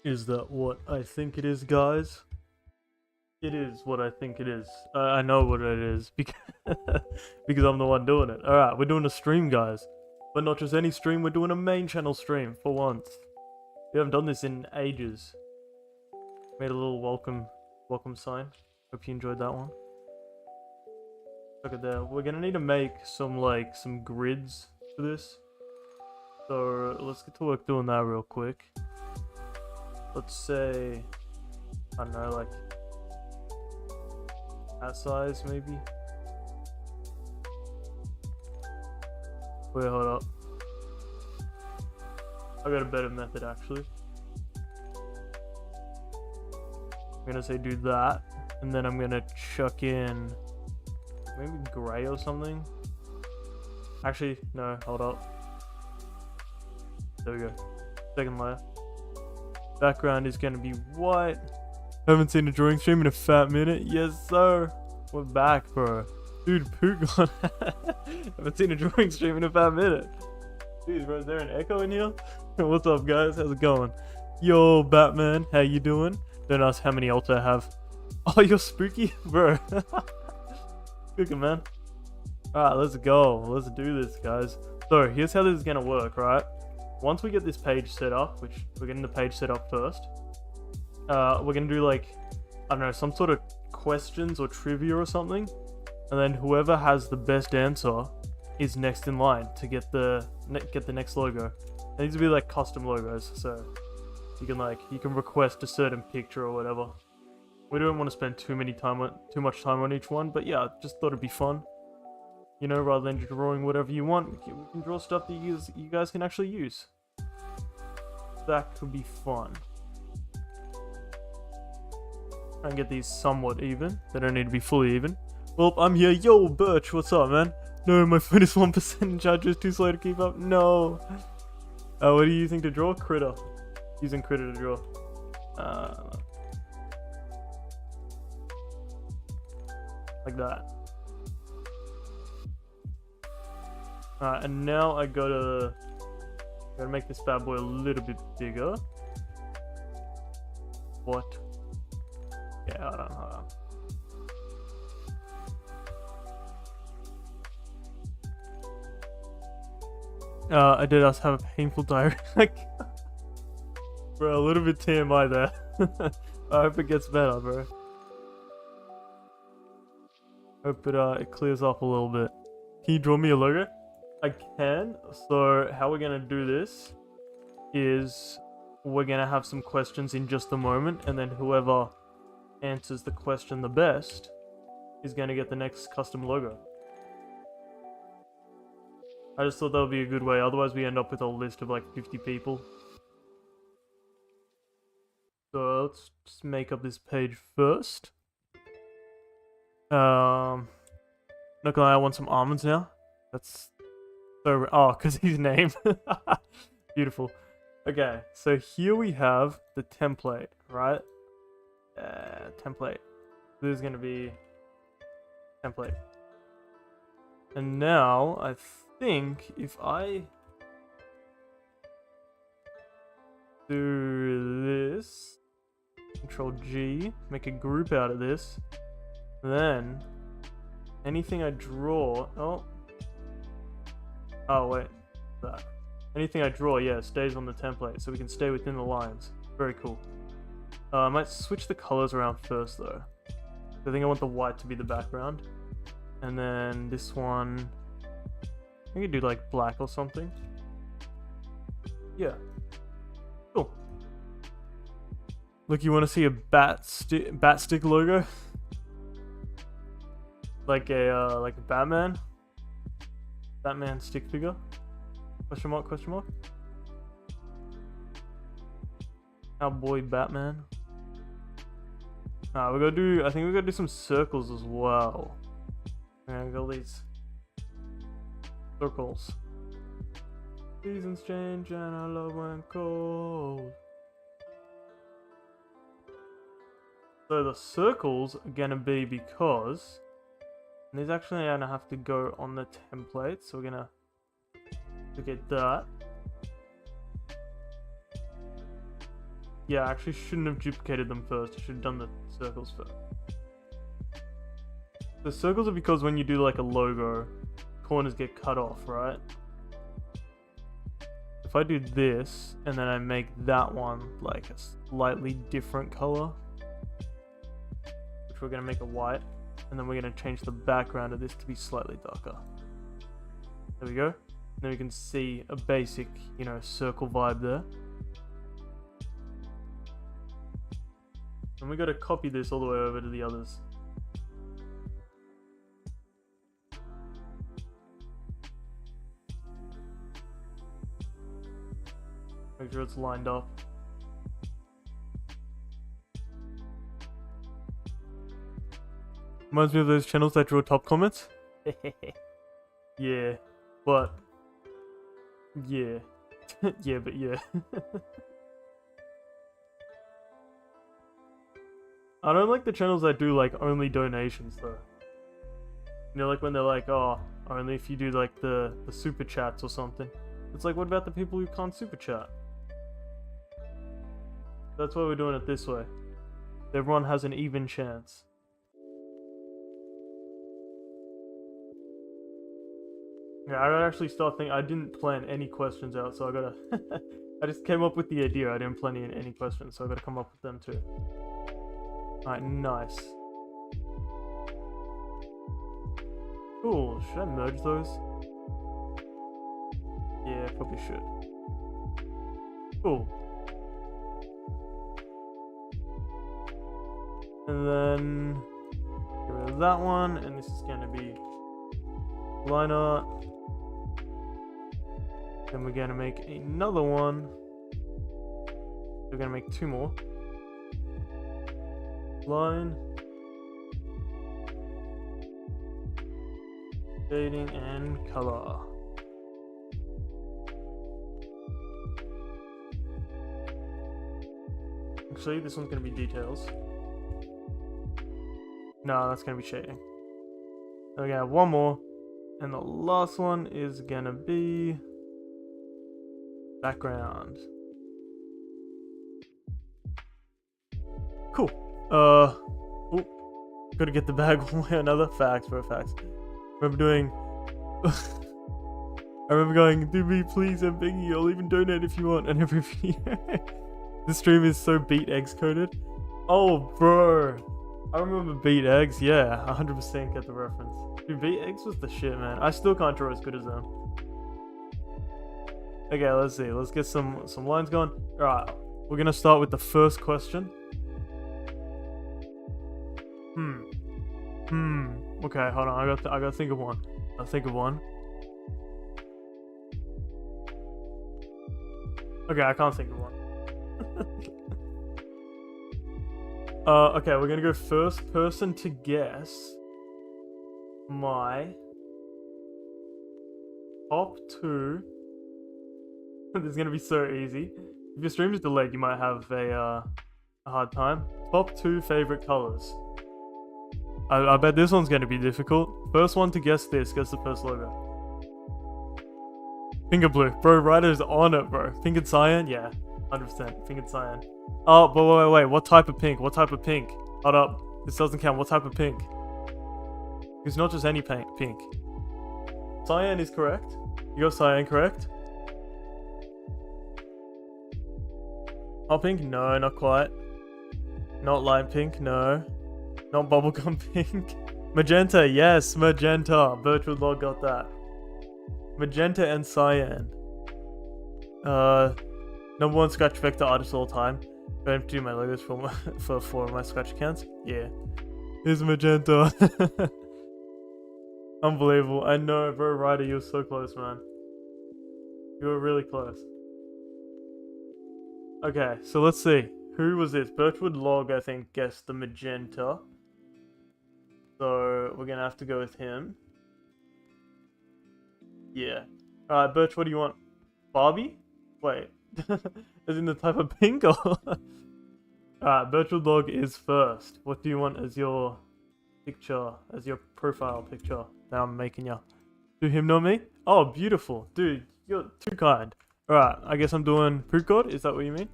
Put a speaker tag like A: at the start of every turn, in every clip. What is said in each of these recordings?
A: Is that what I think it is, guys? It is what I think it is. I know what it is because because I'm the one doing it. All right, we're doing a stream, guys, but not just any stream. We're doing a main channel stream for once. We haven't done this in ages. Made a little welcome sign. Hope you enjoyed that one. Look at that. We're gonna need to make some grids for this. So let's get to work doing that real quick. Let's say, I don't know, like that size maybe. Wait, hold up. I got a better method actually. I'm gonna say do that, and then I'm gonna chuck in maybe gray or something. Actually, no, hold up. There we go. Second layer. Background is gonna be white. Haven't seen a drawing stream in a fat minute. Yes, sir. We're back, bro. Dude, Poogon. Haven't seen a drawing stream in a fat minute. Jeez, bro, is there an echo in here? What's up, guys? How's it going? Yo, Batman, how you doing? Don't ask how many ults I have. Oh, you're spooky? Bro. Spooky, man. Alright, let's go. Let's do this, guys. So, here's how this is gonna work, right? Once we get this page set up, which we're getting the page set up first, we're gonna do like, I don't know, some sort of questions or trivia or something, and then whoever has the best answer is next in line to get the next logo. It needs to be like custom logos, so you can request a certain picture or whatever. We don't want to spend too much time on each one, but yeah, just thought it'd be fun. You know, rather than drawing whatever you want, we can draw stuff that you guys can actually use. That could be fun. Try and get these somewhat even. They don't need to be fully even. Well, I'm here. Yo, Birch, what's up, man? No, my phone is 1% and charger is too slow to keep up. No. What are you using to draw? Critter. Using Critter to draw. Like that. Alright, and now I gotta make this bad boy a little bit bigger. What? Yeah, hold on. I did us have a painful diarrhea. Bro, a little bit TMI there. I hope it gets better, bro. Hope it clears up a little bit. Can you draw me a logo? I can. So how we're gonna do this is we're gonna have some questions in just a moment, and then whoever answers the question the best is gonna get the next custom logo. I just thought that would be a good way, otherwise we end up with a list of like 50 people. So let's just make up this page first. Not gonna lie, I want some almonds now. That's so, oh, because his name. Beautiful. Okay, so here we have the template, right? Template. This is gonna be template. And now I think if I do this, Control G, make a group out of this, then anything I draw, oh wait, that. Anything I draw, yeah, stays on the template, so we can stay within the lines. Very cool. I might switch the colors around first though. I think I want the white to be the background. And then this one, I could do like black or something. Yeah. Cool. Look, you want to see a bat stick logo? like a Batman stick figure? Question mark, question mark? Cowboy Batman. I think we're gonna do some circles as well. And got these circles. Seasons change and I love when cold. So the circles are gonna be because, and these actually gonna have to go on the template, so we're gonna get that. Yeah, I actually shouldn't have duplicated them first. I should have done the circles first. The circles are because when you do like a logo, corners get cut off, right? If I do this, and then I make that one like a slightly different color, which we're going to make a white, and then we're going to change the background of this to be slightly darker. There we go. And then we can see a basic, you know, circle vibe there. And we got to copy this all the way over to the others. Make sure it's lined up. Reminds me of those channels that draw top comments. Yeah, but yeah, yeah, but yeah. I don't like the channels that do like only donations though. You know, like when they're like, oh, only if you do like the super chats or something. It's like, what about the people who can't super chat? That's why we're doing it this way. Everyone has an even chance. Yeah, I gotta actually start thinking. I didn't plan any questions out, so I gotta. I just came up with the idea. I didn't plan any questions, so I gotta come up with them too. Alright, nice. Cool. Should I merge those? Yeah, probably should. Cool. And then get rid of that one, and this is gonna be line art. Then we're gonna make another one. We're gonna make two more. Line. Shading and color. Actually, this one's gonna be details. No, that's gonna be shading. We're gonna have one more. And the last one is gonna be background. Cool. Oh, gotta get the bag one way or another. Facts, bro, facts. Remember doing. I remember going, do me please, I'm begging you, I'll even donate if you want, and every video. This stream is so Beat Eggs coded. Oh, bro. I remember Beat Eggs, yeah, 100% get the reference. Dude, Beat Eggs was the shit, man. I still can't draw as good as them. Okay, let's see. Let's get some lines going. Alright, we're gonna start with the first question. Okay, hold on. I gotta think of one. I'll think of one. Okay, I can't think of one. Okay, we're gonna go first person to guess my top 2. This is gonna be so easy. If your stream is delayed, you might have a hard time. Top 2 favorite colors. I bet this one's gonna be difficult. First one to guess this gets the first logo. Finger blue, bro. Ryder's on it, bro. Fingered cyan, yeah, 100%. Fingered cyan. Oh, but wait. What type of pink? What type of pink? Hold up. This doesn't count. What type of pink? It's not just any pink. Cyan is correct. You got cyan correct. Hot pink? No, not quite. Not lime pink? No. Not bubblegum pink. Magenta, yes, magenta. Virtual Log got that. Magenta and cyan. Number 1 Scratch vector artist of all time. Going to do my logos for my Scratch accounts. Yeah. Here's magenta. Unbelievable. I know, bro, Ryder, you were so close, man. You were really close. Okay, so let's see. Who was this? Birchwood Log, I think, guessed the magenta. So we're gonna have to go with him. Yeah. Alright, Birch, what do you want? Barbie? Wait. As in the type of pink or... Alright, Birchwood Log is first. What do you want as your picture, as your profile picture that I'm making ya? Do him, not me? Oh, beautiful. Dude, you're too kind. Alright, I guess I'm doing Poop God? Is that what you mean?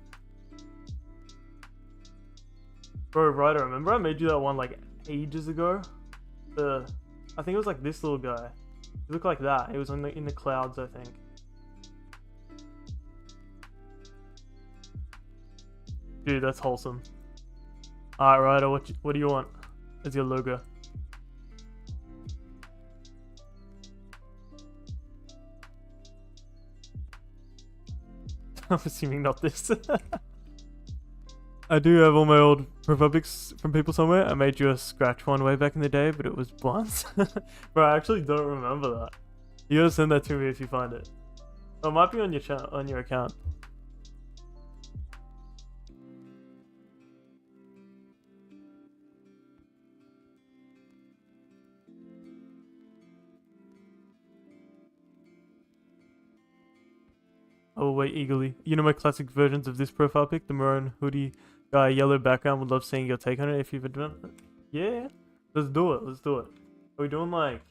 A: Bro, Ryder, remember I made you that one like ages ago? I think it was like this little guy. He looked like that. It was in the clouds, I think. Dude, that's wholesome. Alright, Ryder, what do you want as your logo? I'm assuming not this. I do have all my old profile pics from people somewhere. I made you a scratch one way back in the day, but it was blunts. Bro, I actually don't remember that. You gotta send that to me if you find it. Oh, it might be on your on your account. I will wait eagerly. You know my classic versions of this profile pic? The maroon hoodie guy, yellow background. Would love seeing your take on it if you've done it. Yeah, let's do it. Let's do it. Are we doing like?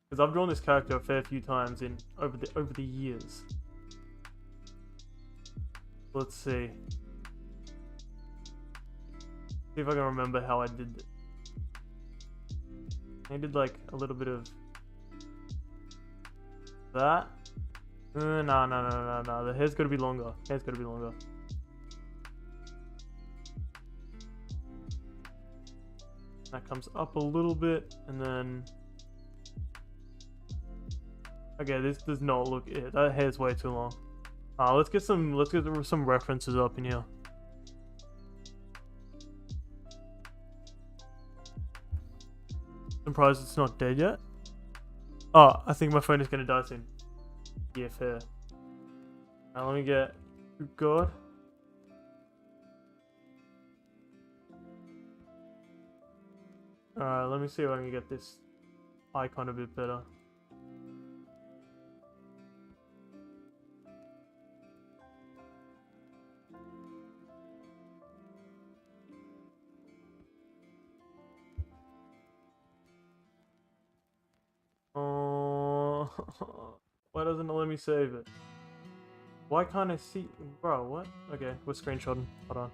A: Because I've drawn this character a fair few times in over the years. Let's see. See if I can remember how I did it. I did like a little bit of that. No. The hair's gotta be longer. Hair's gotta be longer. That comes up a little bit, and then. Okay, this does not look it. That hair's way too long. Let's get some references up in here. Surprised it's not dead yet. Oh, I think my phone is gonna die soon. Yeah, fair. Now let me get. Good God. Alright, let me see if I can get this icon a bit better. Oh, why doesn't it let me save it? Why can't I see? Bro, what? Okay, we're screenshotting. Hold on.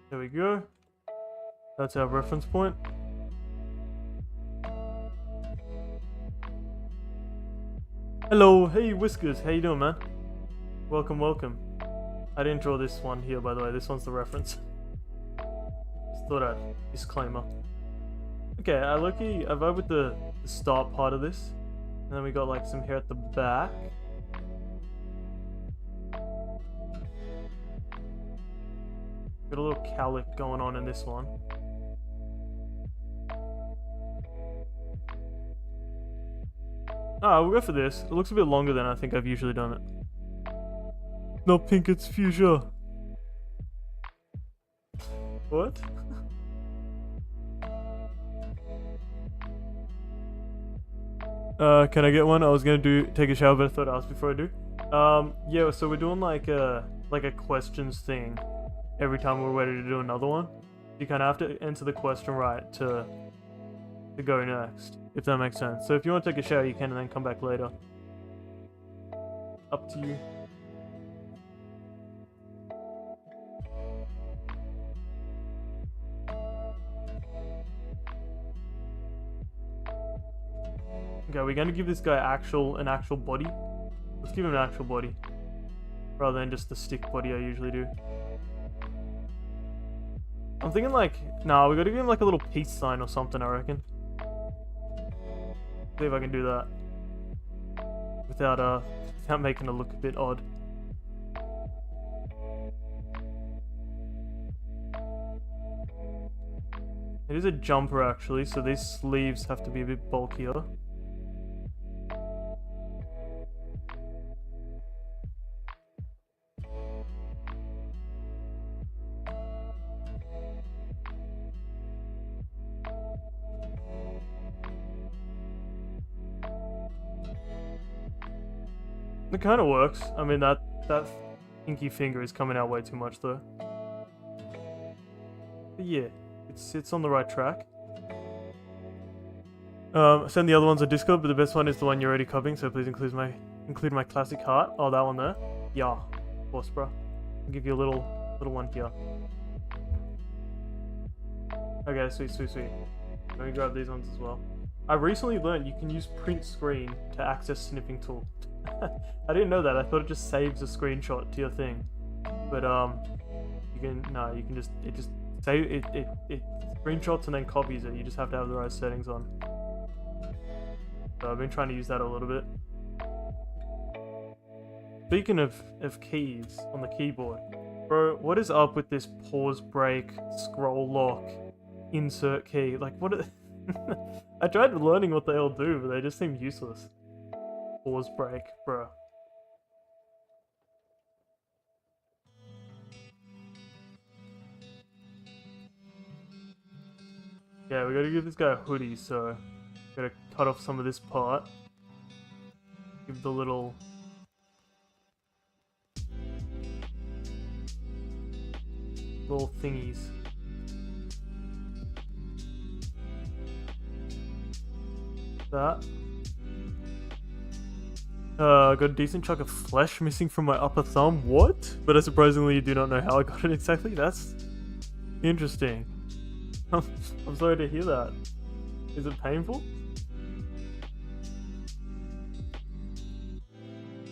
A: There we go. That's our reference point. Hello, hey Whiskers, how you doing, man? Welcome, welcome. I didn't draw this one here, by the way. This one's the reference. Just thought I'd disclaimer. Okay, I vibe with the start part of this. And then we got like some hair at the back. Got a little cowlick going on in this one. We'll go for this. It looks a bit longer than I think I've usually done it. Not pink, it's fuchsia. What? Can I get one? I was gonna take a shower, but I thought I'd ask before I do. Yeah, so we're doing like a questions thing every time we're ready to do another one. You kind of have to answer the question right to go next, if that makes sense. So if you want to take a shower, you can, and then come back later. Up to you. Okay, we're gonna give this guy an actual body. Let's give him an actual body, rather than just the stick body I usually do. I'm thinking like, nah, we gotta give him like a little peace sign or something, I reckon. See if I can do that without making it look a bit odd. It is a jumper actually, so these sleeves have to be a bit bulkier. It kind of works. I mean, that pinky finger is coming out way too much though. But yeah, it's on the right track. Send the other ones on Discord, but the best one is the one you're already copying, so please include my classic heart. Oh, that one there? Yeah. Of course, bro. I'll give you a little one here. Okay, sweet. Let me grab these ones as well. I recently learned you can use print screen to access snipping tool. I didn't know that. I thought it just saves a screenshot to your thing. But you can just save it screenshots and then copies it. You just have to have the right settings on. So I've been trying to use that a little bit. Speaking of keys on the keyboard, bro, what is up with this pause, break, scroll lock, insert key? Like, what? I tried learning what they all do, but they just seem useless. Pause, break, bro. Yeah, we gotta give this guy a hoodie, so gotta cut off some of this part. Give the little thingies. That. Got a decent chunk of flesh missing from my upper thumb. What? But I surprisingly do not know how I got it exactly. That's interesting. I'm sorry to hear that. Is it painful?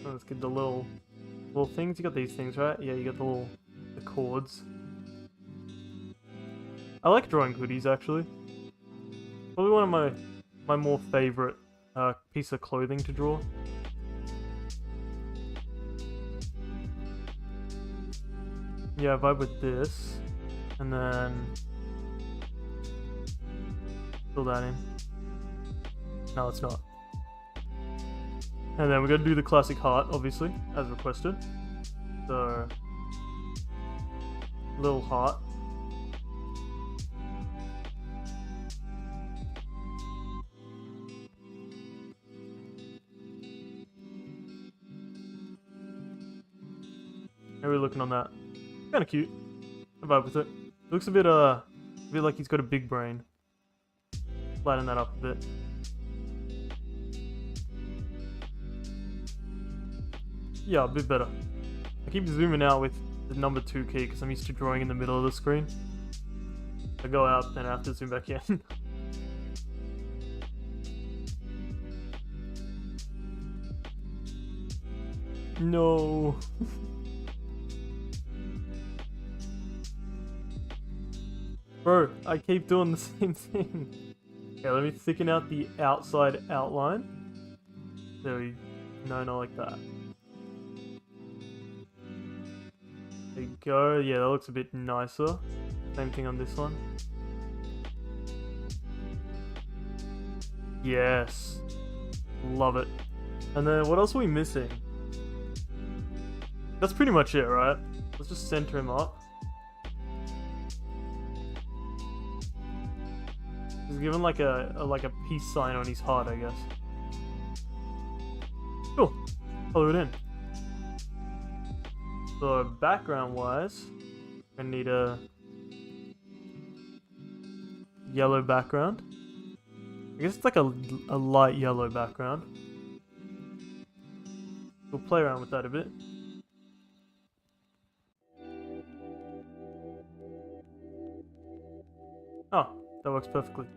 A: Oh, let's get the little things. You got these things, right? Yeah, you got the cords. I like drawing hoodies, actually. Probably one of my more favorite piece of clothing to draw. Yeah, vibe with this, and then fill that in. No, it's not. And then we're gonna do the classic heart, obviously, as requested. So, little heart. How are we looking on that? Kind of cute. I vibe with it. It looks a bit like he's got a big brain. Lighten that up a bit. Yeah, a bit better. I keep zooming out with the number 2 key because I'm used to drawing in the middle of the screen. I go out, then I have to zoom back in. No. Bro, I keep doing the same thing. Okay, let me thicken out the outside outline. There we go. No, not like that. There you go. Yeah, that looks a bit nicer. Same thing on this one. Yes. Love it. And then what else are we missing? That's pretty much it, right? Let's just center him up. He's given like a peace sign on his heart, I guess. Cool. Color it in. So background wise, I need a yellow background. I guess it's like a light yellow background. We'll play around with that a bit. Oh, that works perfectly.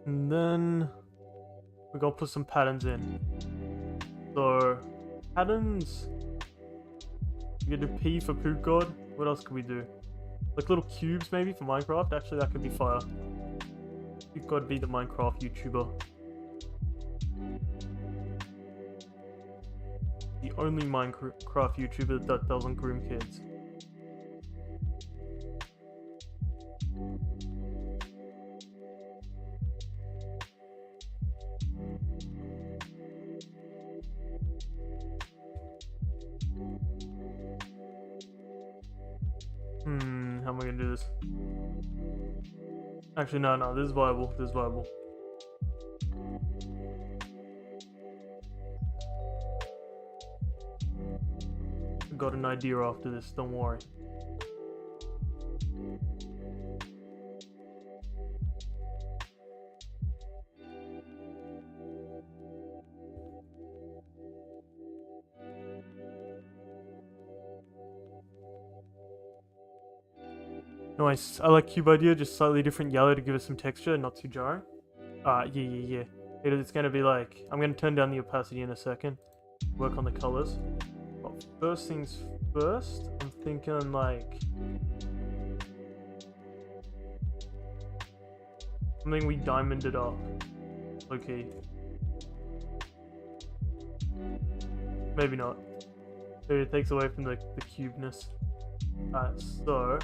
A: And then we gotta put some patterns in. So patterns, we could do P for Poop God. What else could we do? Like little cubes maybe for Minecraft. Actually, that could be fire. Poop God be the Minecraft YouTuber. The only Minecraft YouTuber that doesn't groom kids. How am I gonna do this? Actually, no, this is viable. This is viable. got an idea after this, don't worry. Nice. I like cube idea, just slightly different yellow to give us some texture, not too jarring. Yeah. It's gonna be like, I'm gonna turn down the opacity in a second, work on the colors. But first things first, I'm thinking like something we diamonded up. Okay. Maybe not. Maybe it takes away from the cubeness. Alright, so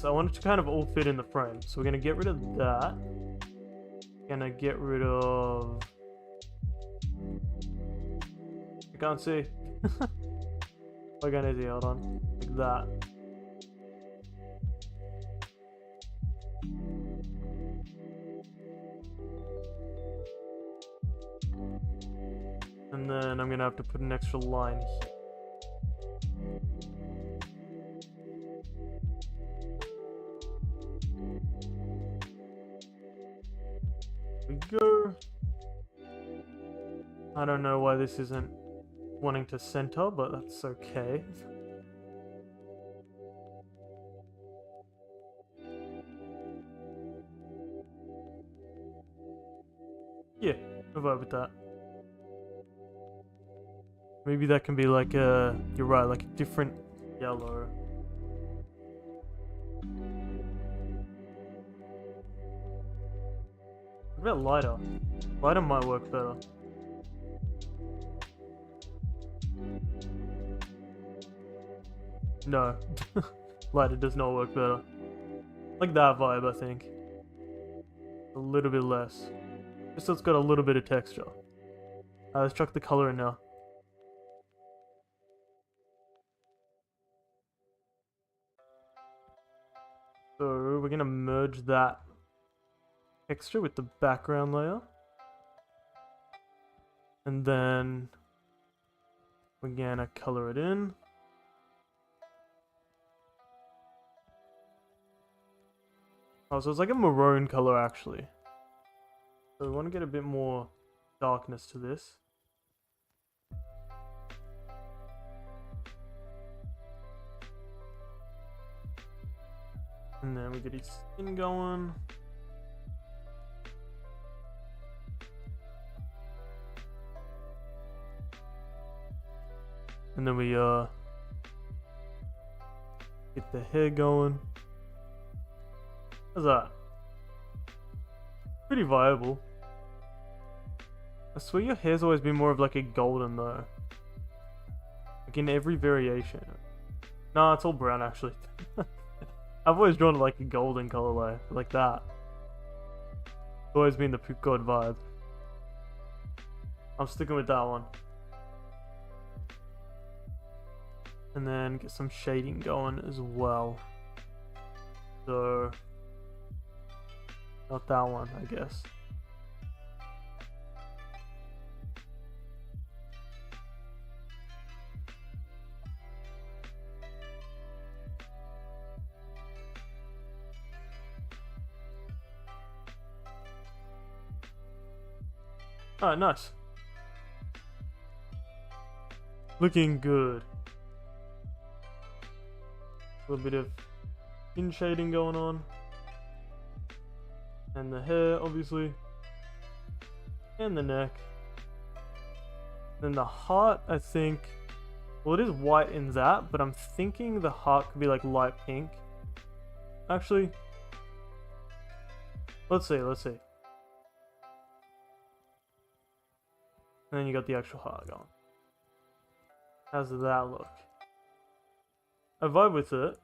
A: I want it to kind of all fit in the frame. So we're gonna get rid of that. Gonna get rid of, I can't see. I can't see, hold on. Like that. And then I'm gonna have to put an extra line here. We go. I don't know why this isn't wanting to center, but that's okay. Yeah, I vibe with that. Maybe that can be like a, you're right, like a different yellow. What about lighter? Lighter might work better. No. Lighter does not work better. Like that vibe, I think. A little bit less. Just so it's got a little bit of texture. Let's chuck the color in now. So we're gonna merge that texture with the background layer. And then we're gonna color it in. Oh, so it's like a maroon color actually. So we want to get a bit more darkness to this. And then we get his skin going. And then we get the hair going. How's that? Pretty viable. I swear your hair's always been more of like a golden though. Like in every variation. Nah, it's all brown actually. I've always drawn like a golden color like that. It's always been the poop god vibe. I'm sticking with that one. And then get some shading going as well. So, not that one, I guess. Alright, nice. Looking good. A little bit of skin shading going on. And the hair, obviously. And the neck. Then the heart, I think... Well, it is white in that, but I'm thinking the heart could be like light pink. Actually... Let's see. And then you got the actual heart going. How's that look? I vibe with it.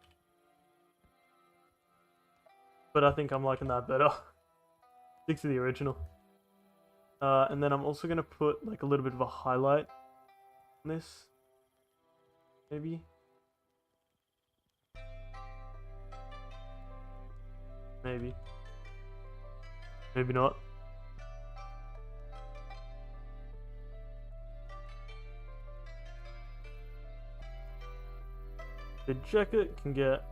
A: But I think I'm liking that better. Stick to the original. And then I'm also going to put like a little bit of a highlight on this. Maybe. Maybe. Maybe not. The jacket can get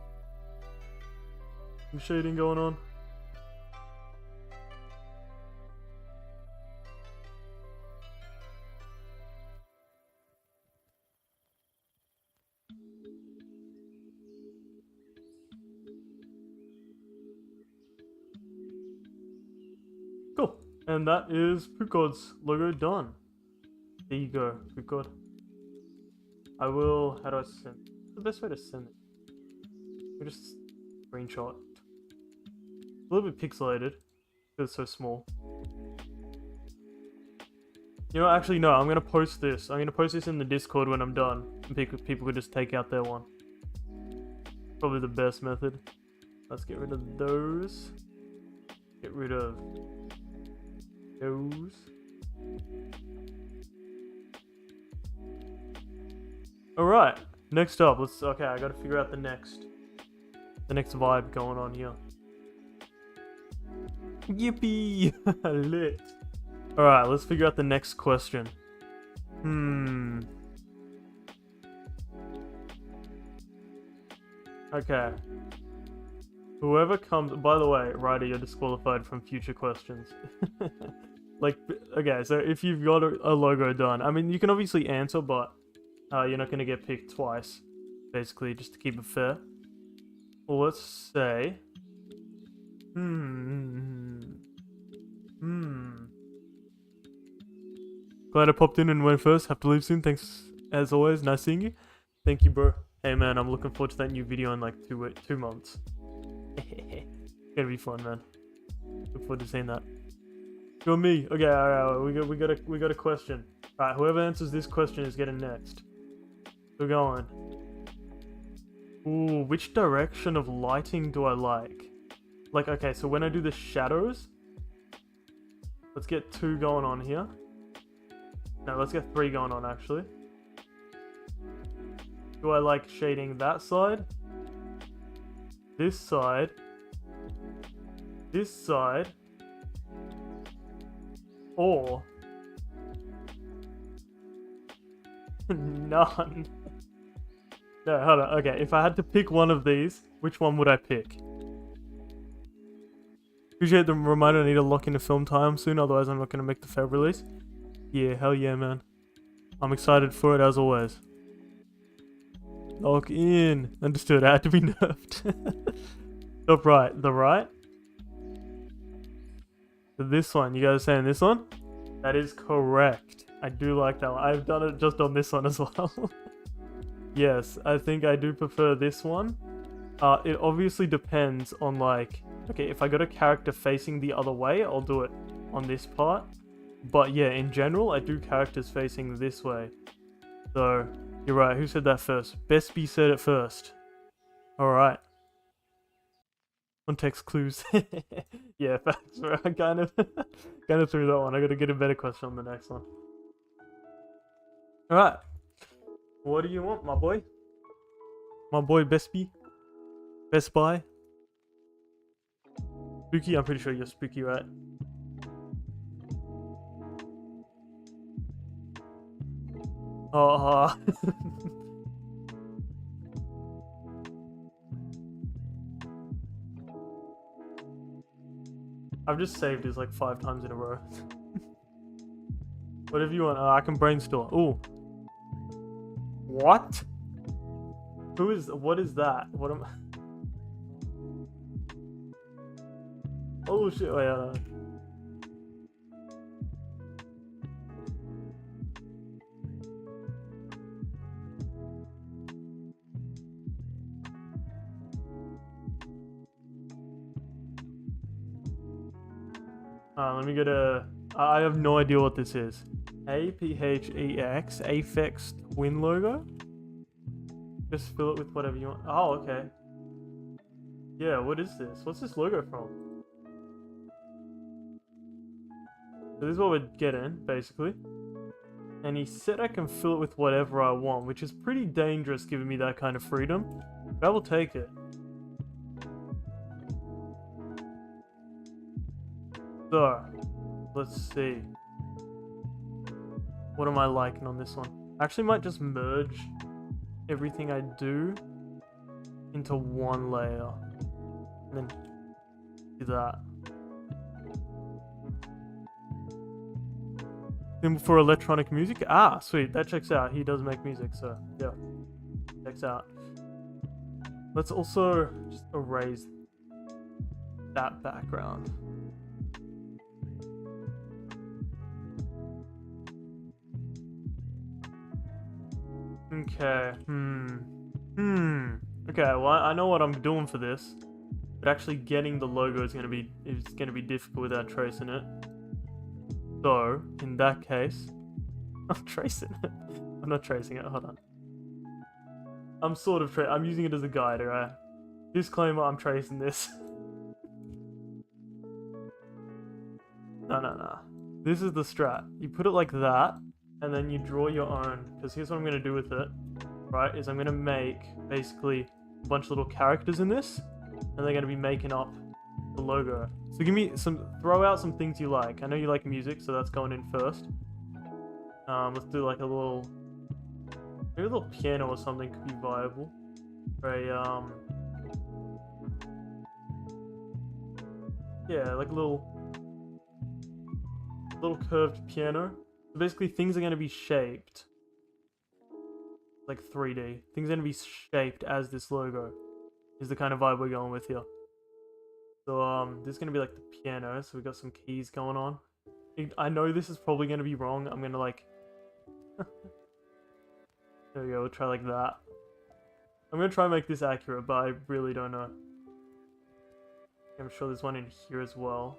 A: some shading going on. Cool. And that is Pukod's logo done. There you go, Pukod. I will. How do I send? What's the best way to send it? We just screenshot. A little bit pixelated because it's so small. You know, actually, no. I'm gonna post this. I'm gonna post this in the Discord when I'm done, and people could just take out their one. Probably the best method. Let's get rid of those. Get rid of those. Alright, next up, okay, I gotta figure out the next vibe going on here. Yippee! Lit. Alright, let's figure out the next question. Okay. Whoever comes, by the way, Ryder, you're disqualified from future questions. Like, okay, so if you've got a logo done, I mean, you can obviously answer, but you're not going to get picked twice, basically, just to keep it fair. Well, let's say... Glad I popped in and went first. Have to leave soon. Thanks, as always. Nice seeing you. Thank you, bro. Hey, man, I'm looking forward to that new video in, like, 2 months. It's gonna be fun, man. Look forward to seeing that. Go me. Okay, alright, we got a question. Alright, whoever answers this question is getting next. We're going. Ooh, which direction of lighting do I like? Like, okay, so when I do the shadows, let's get 2 going on here. No, let's get 3 going on, actually. Do I like shading that side? This side? This side? Or... none. No, hold on. Okay, if I had to pick one of these, which one would I pick? Appreciate the reminder, I need to lock into film time soon, otherwise I'm not going to make the Feb release. Yeah, hell yeah, man. I'm excited for it as always. Lock in. Understood, I had to be nerfed. Top right. The right? This one. You guys saying this one? That is correct. I do like that one. I've done it just on this one as well. Yes, I think I do prefer this one. It obviously depends on, like... Okay, if I got a character facing the other way, I'll do it on this part. But yeah, in general, I do characters facing this way. So, you're right. Who said that first? Bestby said it first. Alright. Context clues. Yeah, facts. I kind of threw that one. I gotta get a better question on the next one. Alright. What do you want, my boy? My boy Bestby? Best Buy? Spooky? I'm pretty sure you're Spooky, right? Oh. I've just saved this like 5 times in a row. Whatever you want. I can brainstorm. Ooh. What? What is that? What am I? Oh shit, wait, hold on. Let me get a... I have no idea what this is. APHEX, Aphex Twin logo? Just fill it with whatever you want. Oh, okay. Yeah, what is this? What's this logo from? So this is what we're getting, basically. And he said I can fill it with whatever I want, which is pretty dangerous giving me that kind of freedom. But I will take it. So, let's see. What am I liking on this one? I actually might just merge everything I do into one layer. And then do that. Symbol for electronic music? Ah, sweet. That checks out. He does make music, so yeah. Checks out. Let's also just erase that background. Okay. Okay, well I know what I'm doing for this. But actually getting the logo is gonna be difficult without tracing it. So, in that case, I'm tracing it. I'm not tracing it, hold on. I'm using it as a guide, alright? Disclaimer, I'm tracing this. No. This is the strat. You put it like that, and then you draw your own. Because here's what I'm going to do with it, right? Is I'm going to make, basically, a bunch of little characters in this, and they're going to be making up the logo. So throw out some things you like. I know you like music, so that's going in first. Let's do like maybe a little piano or something could be viable. Yeah, like a little curved piano. So basically things are going to be shaped like 3D. Things are going to be shaped as this logo is the kind of vibe we're going with here. So this is going to be like the piano, so we got some keys going on. I know this is probably going to be wrong. I'm going to like there we go, we'll try like that. I'm going to try and make this accurate, but I really don't know. I'm sure there's one in here as well.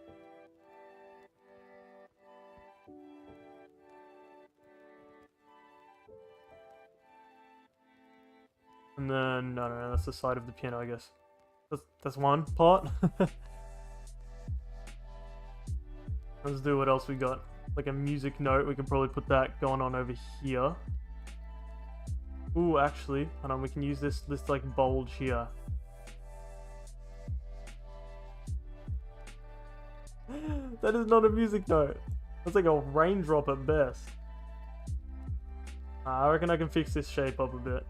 A: And then, no, that's the side of the piano, I guess. That's one part. Let's do what else we got. Like a music note, we can probably put that going on over here. Ooh, actually, hold on, we can use this like bulge here. That is not a music note. That's like a raindrop at best. I reckon I can fix this shape up a bit.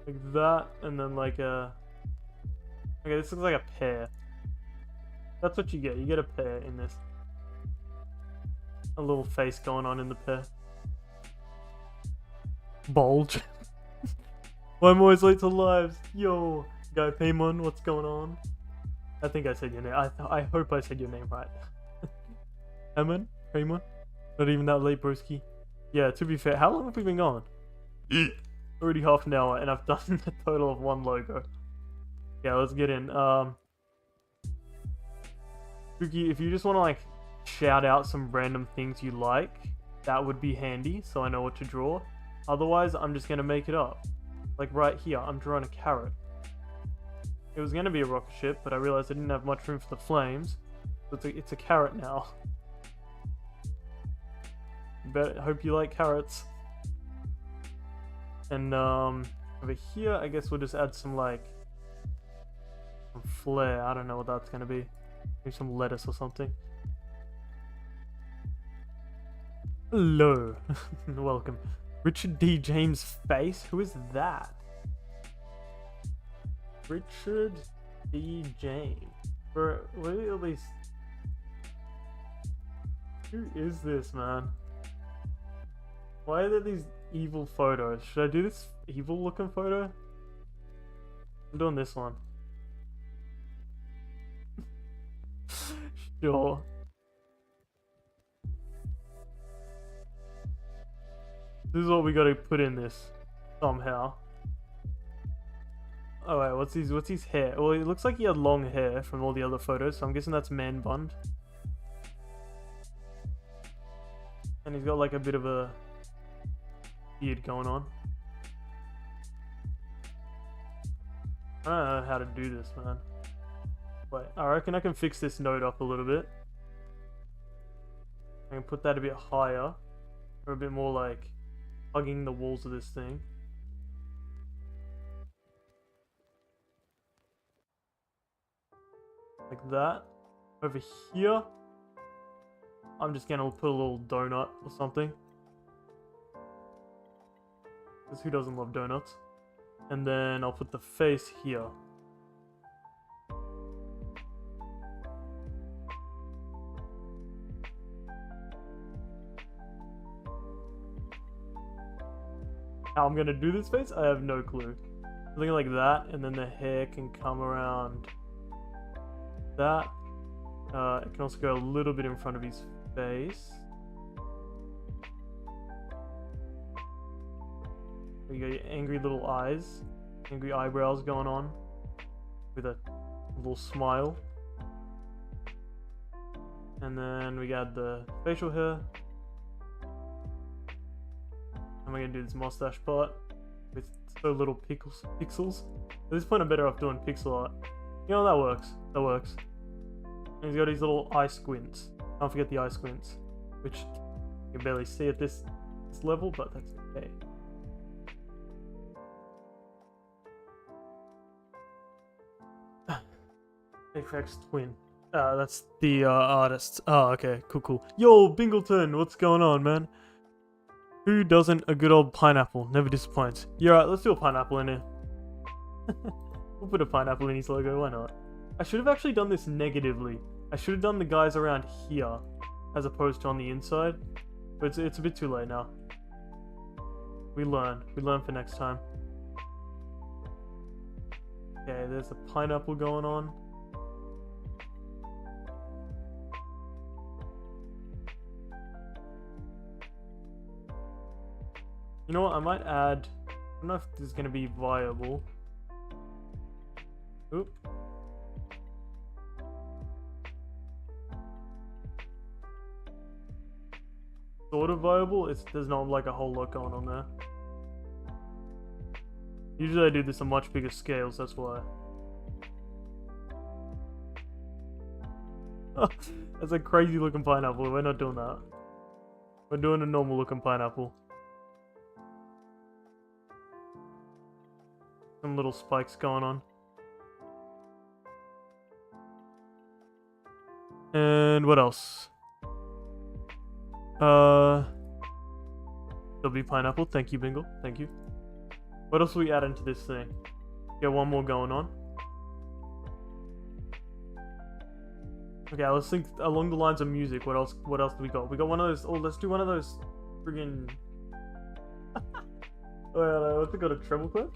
A: Like that, and then like a... Okay, this looks like a pear. That's what you get. You get a pear in this. A little face going on in the pear. Bulge. Well, I'm always late to lives. Yo, Guy Paimon, what's going on? I think I said your name. I hope I said your name right. Paimon? Not even that late, broski. Yeah, to be fair, how long have we been going? Already half an hour, and I've done a total of one logo. Yeah, let's get in. Spooky, if you just want to like shout out some random things you like, that would be handy, so I know what to draw. Otherwise, I'm just gonna make it up. Like right here, I'm drawing a carrot. It was gonna be a rocket ship, but I realized I didn't have much room for the flames. So it's a carrot now. Hope you like carrots. And over here, I guess we'll just add some like some flair. I don't know what that's gonna be. Maybe some lettuce or something. Hello, welcome. Richard D. James face. Who is that? Richard D. James. Bro, what are all these? Who is this, man? Why are there these evil photos? Should I do this evil looking photo? I'm doing this one. Sure. This is what we gotta put in this somehow. Oh wait, what's his hair? Well, it looks like he had long hair from all the other photos, so I'm guessing that's man bun. And he's got like a bit of a beard going on. I don't know how to do this, man. Wait, I reckon I can fix this node up a little bit. I can put that a bit higher, or a bit more like hugging the walls of this thing. Like that. Over here, I'm just gonna put a little donut or something. Because who doesn't love donuts? And then I'll put the face here. How I'm gonna do this face, I have no clue. Something like that, and then the hair can come around that. It can also go a little bit in front of his face. There you go, your angry little eyes, angry eyebrows going on with a little smile. And then we got the facial hair. Am I gonna do this mustache part with so little pixels? At this point, I'm better off doing pixel art. You know, that works. That works. And he's got these little eye squints. Can't forget the eye squints, which you can barely see at this level, but that's okay. Aphex Twin. That's the artist. Oh, okay, cool. Yo, Bingleton, what's going on, man? Who doesn't a good old pineapple? Never disappoints. Yeah, right, let's do a pineapple in here. We'll put a pineapple in his logo, why not? I should have actually done this negatively. I should have done the guys around here, as opposed to on the inside. But it's a bit too late now. We learn for next time. Okay, there's a pineapple going on. You know what, I might add... I don't know if this is going to be viable. Oop. Sort of viable, there's not like a whole lot going on there. Usually I do this on much bigger scales, that's why. That's a crazy looking pineapple, we're not doing that. We're doing a normal looking pineapple. Some little spikes going on. And what else? W pineapple, thank you, Bingle, thank you. What else will we add into this thing? Get one more going on. Okay, let's think along the lines of music. What else do we got? We got one of those. Oh, let's do one of those friggin' what's it called? A treble clef?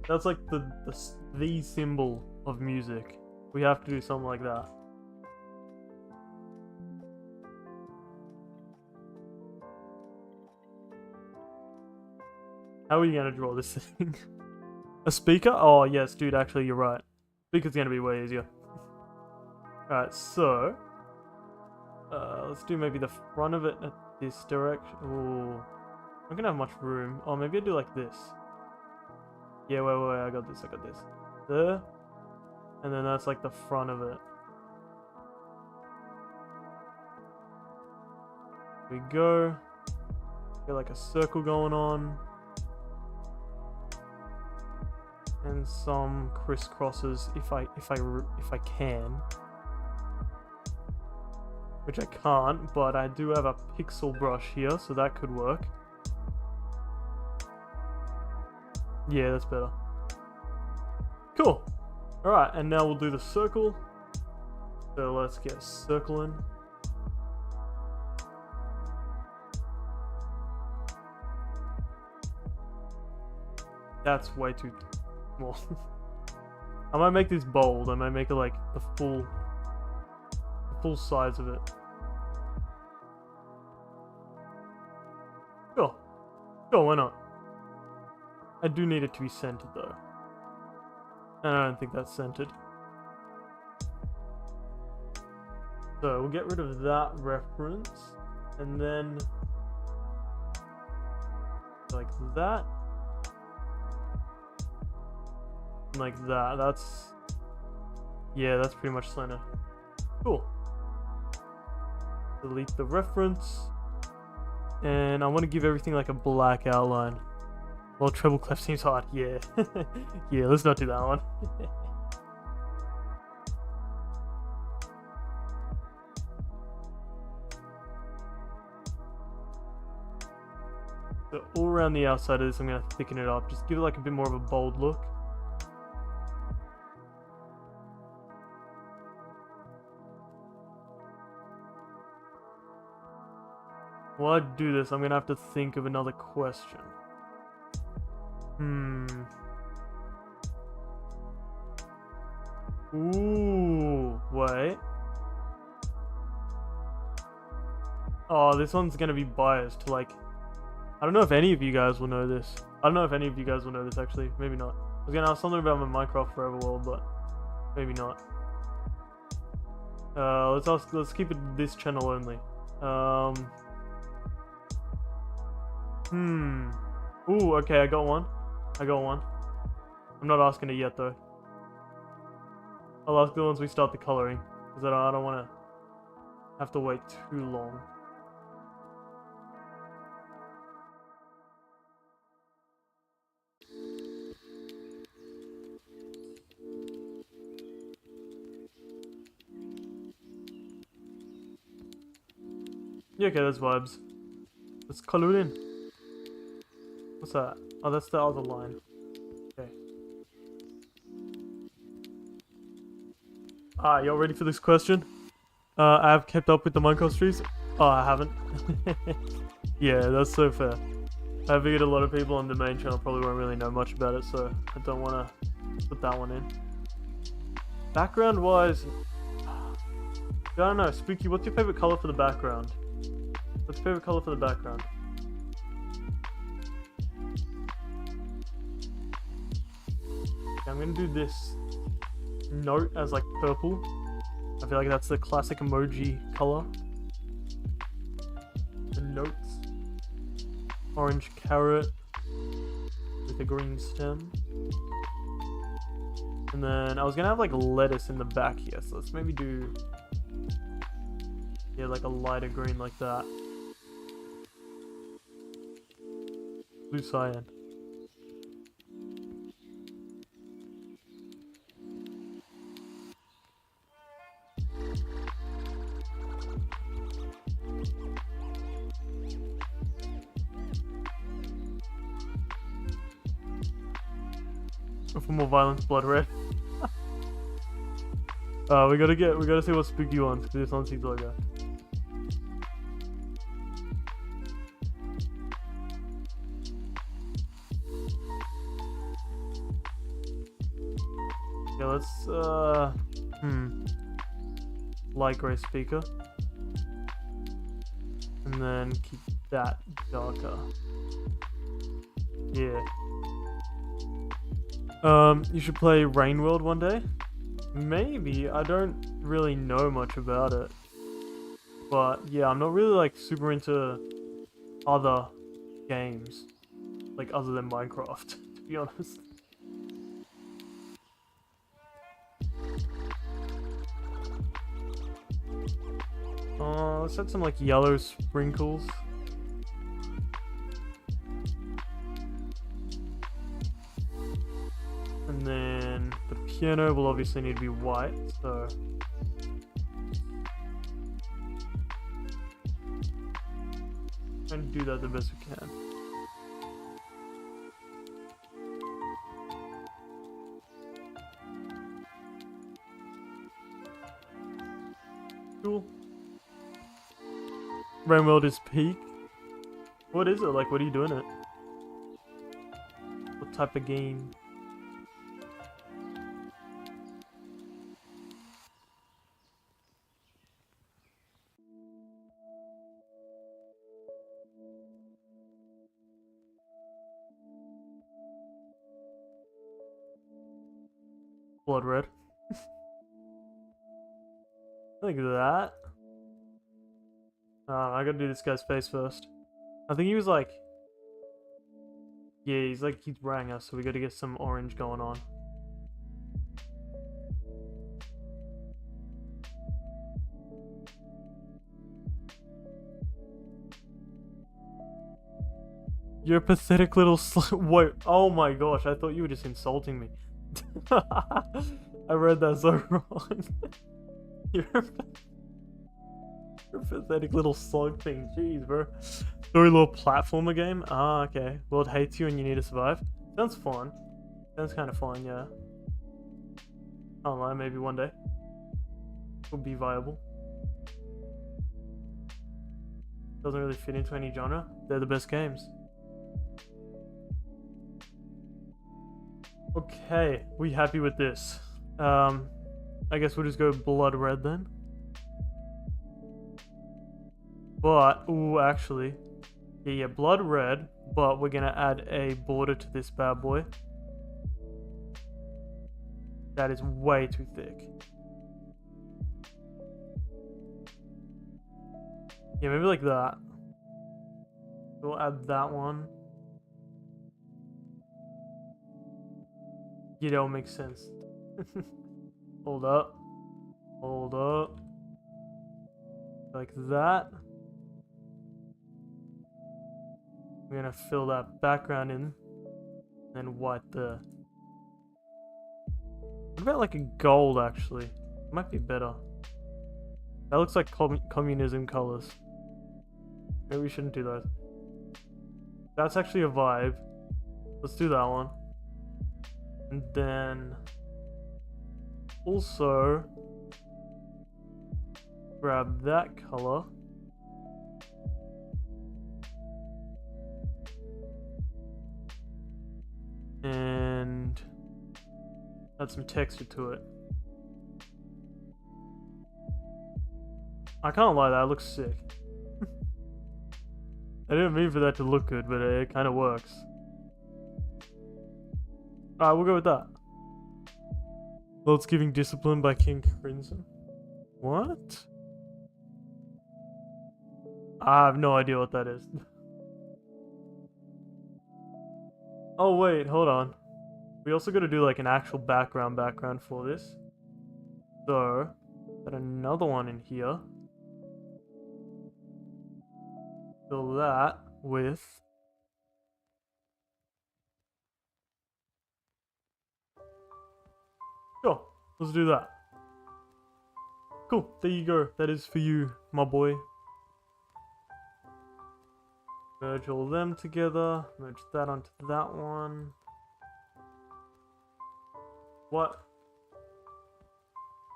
A: That's like the symbol of music. We have to do something like that. How are you gonna draw this thing? A speaker? Oh yes, dude, actually you're right. Speaker's gonna be way easier. Alright, so... let's do maybe the front of it at this direction. Ooh. I'm not gonna have much room. Oh, maybe I'll do like this. Yeah, wait, I got this. There. And then that's like the front of it. There we go. Get like a circle going on. And some crisscrosses if I can. Which I can't, but I do have a pixel brush here, so that could work. Yeah, that's better. Cool. Alright, and now we'll do the circle. So let's get a circle in. That's way too small. I might make this bold. I might make it like the full size of it. Sure, why not? I do need it to be centered though. And I don't think that's centered. So we'll get rid of that reference. And then... like that. Like that. That's... yeah, that's pretty much centered. Cool. Delete the reference. And I want to give everything like a black outline. Well, treble clef seems hard. Yeah. Yeah, let's not do that one. So all around the outside of this, I'm gonna thicken it up. Just give it like a bit more of a bold look. While I do this, I'm gonna have to think of another question. Ooh, wait. Oh, this one's gonna be biased to like... I don't know if any of you guys will know this. I don't know if any of you guys will know this actually. Maybe not. I was gonna ask something about my Minecraft Forever world, but maybe not. Let's keep it this channel only. Ooh, okay, I got one. I'm not asking it yet though. I'll ask the ones we start the coloring, because I don't want to have to wait too long. Yeah, okay, that's vibes. Let's color it in. What's that? Oh, that's the other line. Okay. Y'all ready for this question? I have kept up with the Minecraft streams. Oh, I haven't. Yeah, that's so fair. I figured a lot of people on the main channel probably won't really know much about it, so I don't want to put that one in. Background wise, I don't know. Spooky, what's your favorite color for the background? What's your favorite color for the background? Okay, I'm gonna do this note as like purple. I feel like that's the classic emoji color. The notes. Orange carrot with a green stem. And then I was gonna have like lettuce in the back here, so let's maybe do, yeah, like a lighter green like that. Blue cyan. For more violence, blood red. We gotta see what Spooky wants, because this one seems like that. Yeah, let's light gray speaker. And then keep that darker. Yeah. You should play Rain World one day? Maybe, I don't really know much about it. But yeah, I'm not really like super into other games. Like other than Minecraft, to be honest. Let's add some like yellow sprinkles. And then the piano will obviously need to be white, so... and do that the best we can. Cool. Rain World is peak. What is it? Like, what are you doing it? What type of game? Blood red. Like that. I gotta do this guy's face first. I think he was like... yeah, he's rang us, so we gotta get some orange going on. You're a pathetic little wait, oh my gosh, I thought you were just insulting me. I read that so wrong. You're Pathetic little slug thing. Jeez, bro. Story little platformer game. Ah, okay. World hates you and you need to survive. Sounds fun. Sounds kind of fun, yeah. I don't know, maybe one day. Would be viable. Doesn't really fit into any genre. They're the best games. Okay, we happy with this? I guess we'll just go blood red then. But, ooh, actually, yeah, blood red, but we're gonna add a border to this bad boy. That is way too thick. Yeah, maybe like that. We'll add that one. Yeah, that'll make sense. Hold up. Hold up. Like that. We're gonna fill that background in. And white there. What about like a gold actually? Might be better. That looks like communism colors. Maybe we shouldn't do those. That's actually a vibe. Let's do that one. And then also grab that color. And add some texture to it. I can't lie, that looks sick. I didn't mean for that to look good, but it kind of works. Alright, we'll go with that. Lord's Giving Discipline by King Crimson. What? I have no idea what that is. Oh wait, hold on. We also gotta do like an actual background for this. So, got another one in here. Fill that with sure, let's do that. Cool, there you go. That is for you, my boy. Merge all of them together. Merge that onto that one. What?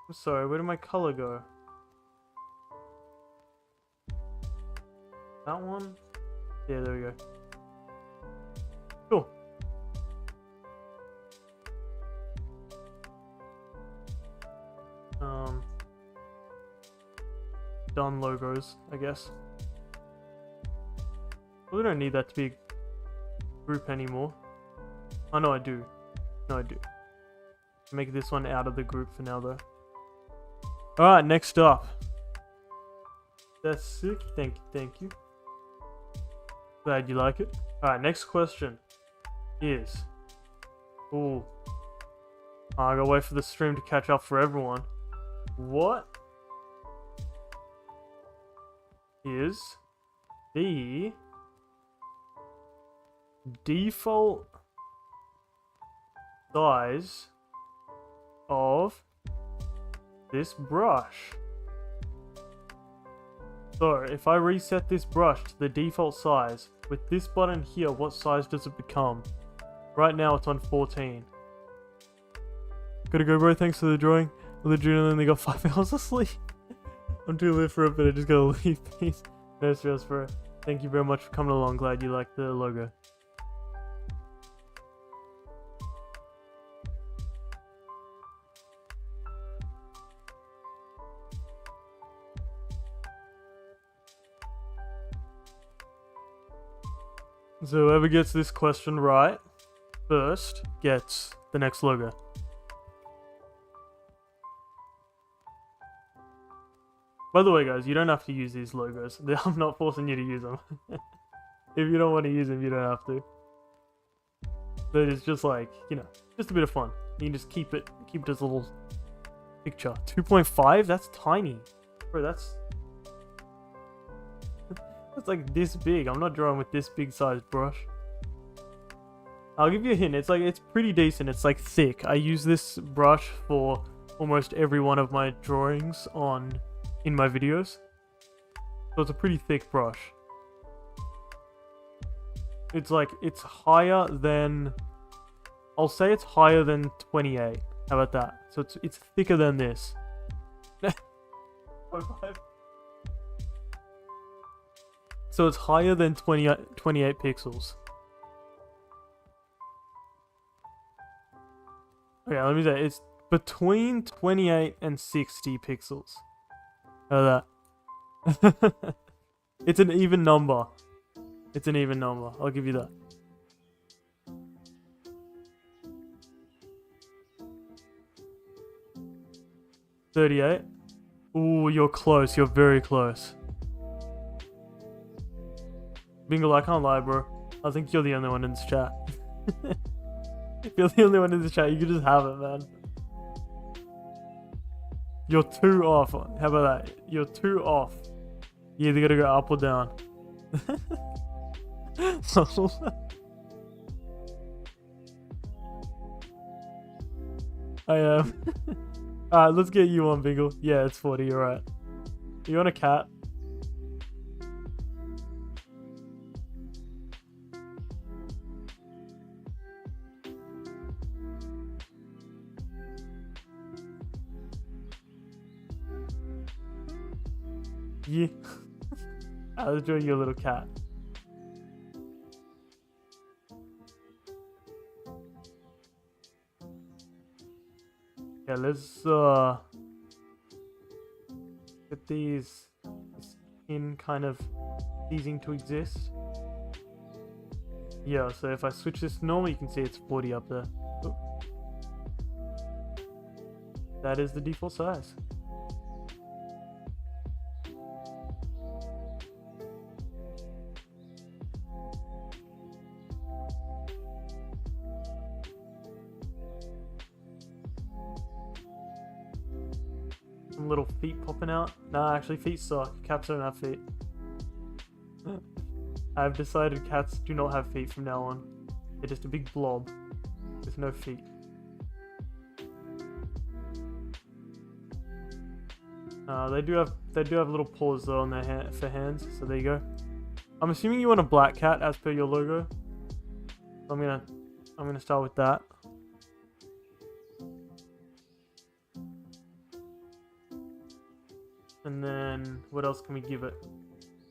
A: I'm sorry, where did my color go? That one? Yeah, there we go. Cool. Done logos, I guess. We don't need that to be a group anymore. Oh no, I do. No, I do. Make this one out of the group for now though. Alright, next up. That's sick. Thank you, thank you. Glad you like it. Alright, next question is... Ooh. I gotta wait for the stream to catch up for everyone. What is the default size of this brush? So if I reset this brush to the default size with this button here, what size does it become? Right now it's on 14. Gotta go, bro. Thanks for the drawing. Legitimately got 5 hours of sleep. I'm too lit for it, but I just gotta leave. Peace. No stress, bro. Thank you very much for coming along. Glad you liked the logo. So whoever gets this question right first gets the next logo. By the way, guys, you don't have to use these logos. I'm not forcing you to use them. If you don't want to use them, you don't have to. But it's just like, you know, just a bit of fun. You can just keep it as a little picture. 2.5? That's tiny. Bro, that's like this big. I'm not drawing with this big size brush. I'll give you a hint. It's pretty decent. It's like thick. I use this brush for almost every one of my drawings in my videos. So it's a pretty thick brush. It's like, it's higher than, I'll say it's higher than 28. How about that? So it's thicker than this. 0.5. So it's higher than 28 pixels. Okay, let me say, it's between 28 and 60 pixels. How that? It's an even number. It's an even number. I'll give you that. $38. Ooh, you're close. You're very close. Bingle, I can't lie, bro. I think you're the only one in this chat. If you're the only one in this chat, you can just have it, man. You're 2 off. How about that? You're 2 off. You either gotta go up or down. I am. Alright, let's get you on, Bingle. Yeah, it's 40, you're right. You want a cat? Yeah. I'll draw you a little cat. Yeah, let's get these skin kind of ceasing to exist. Yeah, so if I switch this to normal, you can see it's 40 up there. Oop. That is the default size. Some little feet popping out. Nah, actually feet suck. Cats don't have feet. I've decided cats do not have feet from now on. They're just a big blob with no feet. They do have little paws though on their for hands. So there you go. I'm assuming you want a black cat as per your logo. I'm gonna start with that. And then what else can we give it?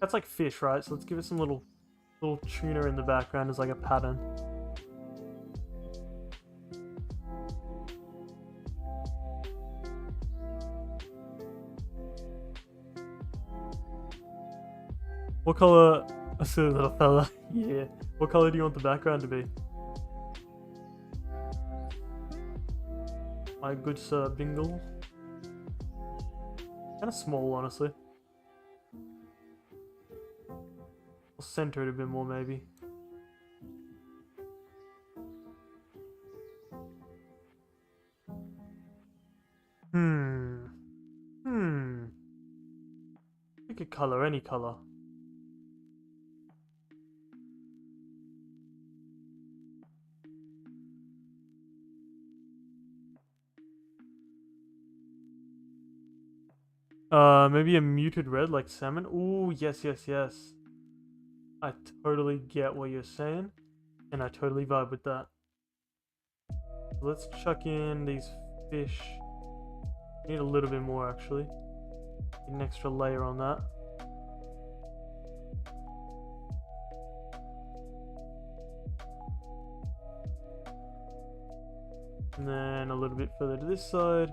A: That's like fish, right? So let's give it some little tuna in the background as like a pattern. What color? A silly little fella. Yeah. What color do you want the background to be? My good sir Bingle. Kind of small, honestly. I'll center it a bit more, maybe. Pick a color, any color. Maybe a muted red like salmon. Ooh, yes, yes, yes. I totally get what you're saying, and I totally vibe with that. Let's chuck in these fish. Need a little bit more, actually. Need an extra layer on that. And then a little bit further to this side.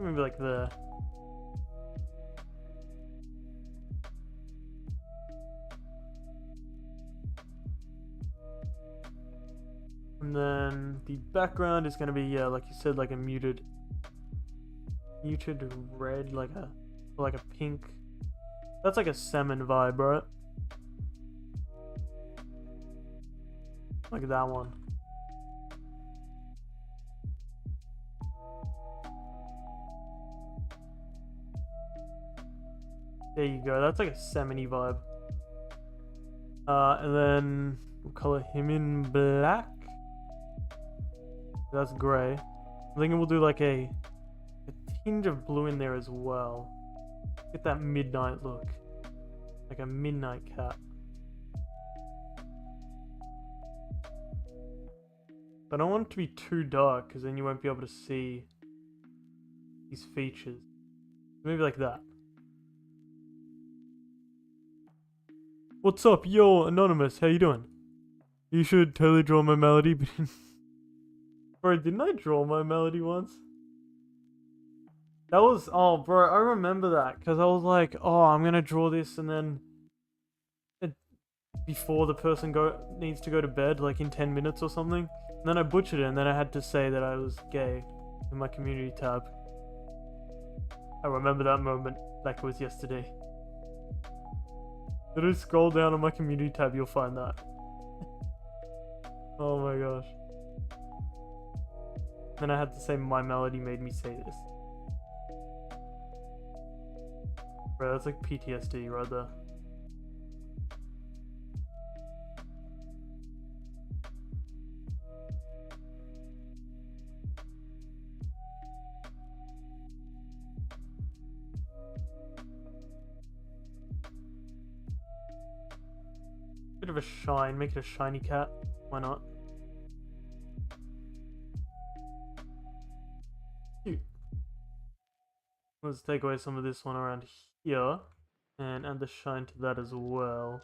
A: Maybe like there. And then the background is gonna be, yeah, like you said, like a muted red, like a pink. That's like a salmon vibe, right? Like that one. There you go, that's like a salmon-y vibe. And then we'll color him in black. That's grey. I'm thinking we'll do like a tinge of blue in there as well. Get that midnight look. Like a midnight cat. But I don't want it to be too dark because then you won't be able to see these features. Maybe like that. What's up, yo, Anonymous? How you doing? You should totally draw my melody. Bro, didn't I draw my melody once? That was, oh bro, I remember that because I was like, oh, I'm gonna draw this and then before the person needs to go to bed, like in 10 minutes or something. And then I butchered it and then I had to say that I was gay in my community tab. I remember that moment like it was yesterday. Literally scroll down on my community tab, you'll find that. Oh my gosh. Then I had to say my melody made me say this. Bro, that's like PTSD right there. Bit of a shine, make it a shiny cat. Why not? Cute. Let's take away some of this one around here and add the shine to that as well.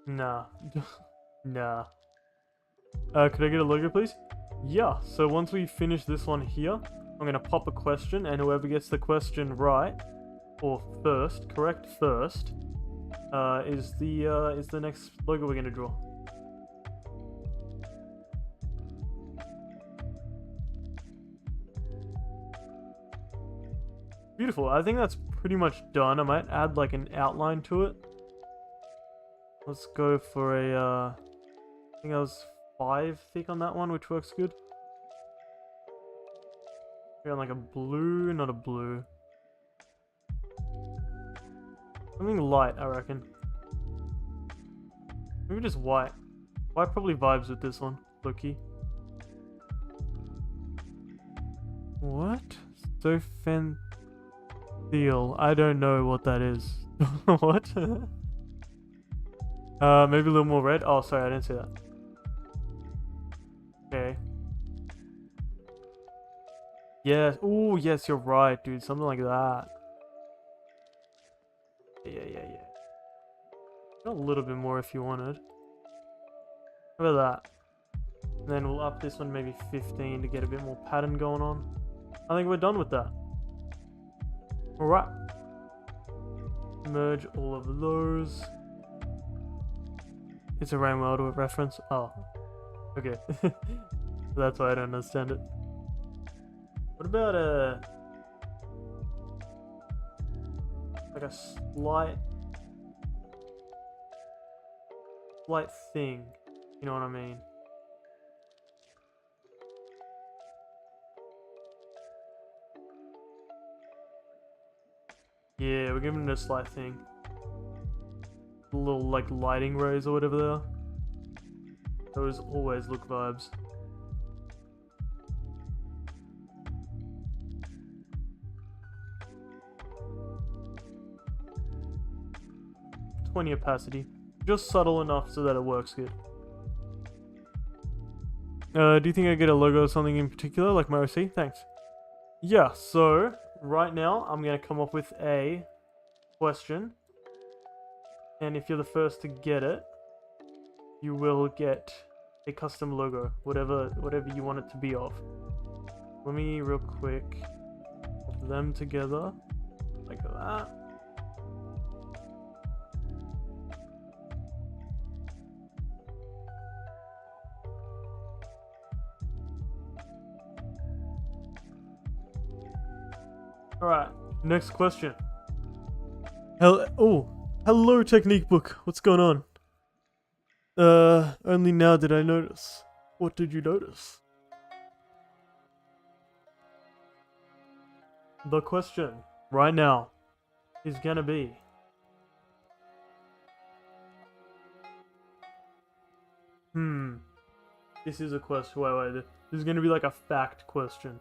A: Nah. Nah. Could I get a logo, please? Yeah, so once we finish this one here, I'm gonna pop a question, and whoever gets the question right, or correct first, is the next logo we're gonna draw. Beautiful. I think that's pretty much done. I might add like an outline to it. Let's go for a, I think I was 5 thick on that one, which works good. Around like a blue, not a blue. Something light, I reckon. Maybe just white. White probably vibes with this one, low-key. What? Sophentheal. I don't know what that is. What? Maybe a little more red. Oh, sorry, I didn't see that. Okay. Yes. Oh, yes, you're right, dude. Something like that. Yeah. Got a little bit more if you wanted. How about that? And then we'll up this one maybe 15 to get a bit more pattern going on. I think we're done with that. Alright. Merge all of those. It's a Rain World reference. Oh. Okay. That's why I don't understand it. What about like a slight thing? You know what I mean? Yeah, we're giving it a slight thing. A little like lighting rays or whatever they are. Those always look vibes. Opacity, just subtle enough so that it works good. Do you think I get a logo or something in particular, like my OC? Thanks. Yeah, so right now I'm gonna come up with a question, and if you're the first to get it, you will get a custom logo, whatever you want it to be of. Let me real quick put them together like that. Alright, next question. Hello Technique Book. What's going on? Only now did I notice. What did you notice? The question right now is gonna be, This is a question. Wait. This is gonna be like a fact question.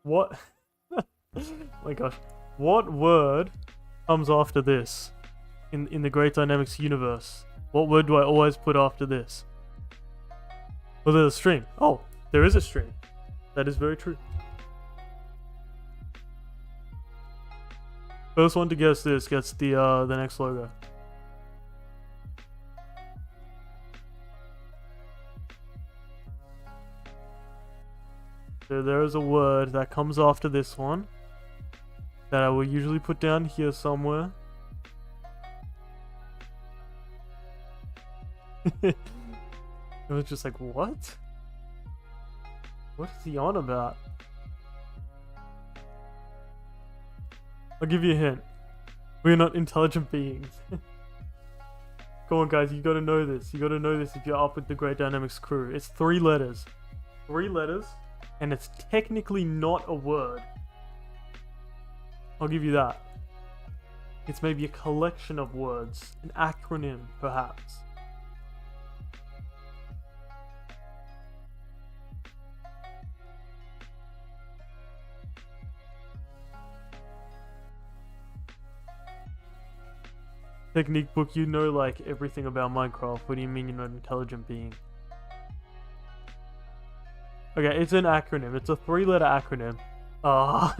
A: What? Oh my gosh. What word comes after this in the Great Dynamics universe? What word do I always put after this? Well, there's a string. Oh, there is a string. That is very true. First one to guess this gets the next logo. So there is a word that comes after this one that I will usually put down here somewhere. It was just like, what? What is he on about? I'll give you a hint. We're not intelligent beings. Come on, guys, you gotta know this. You gotta know this if you're up with the Great Dynamics crew. It's 3 letters. 3 letters, and it's technically not a word. I'll give you that. It's maybe a collection of words. An acronym, perhaps. Technique book, you know like everything about Minecraft. What do you mean you're not an intelligent being? Okay, it's an acronym. It's a 3-letter acronym. Ah.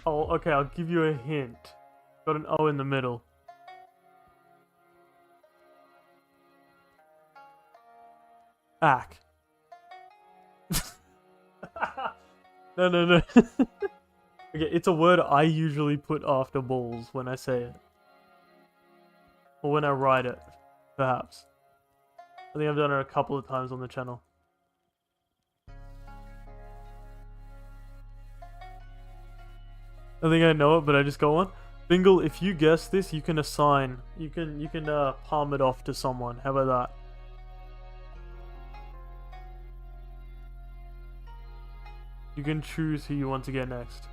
A: Oh, okay, I'll give you a hint. Got an O in the middle. Ack. No. Okay, it's a word I usually put after balls when I say it. Or when I write it, perhaps. I think I've done it a couple of times on the channel. I think I know it, but I just go on. Bingle, if you guess this, you can assign. You can palm it off to someone. How about that? You can choose who you want to get next.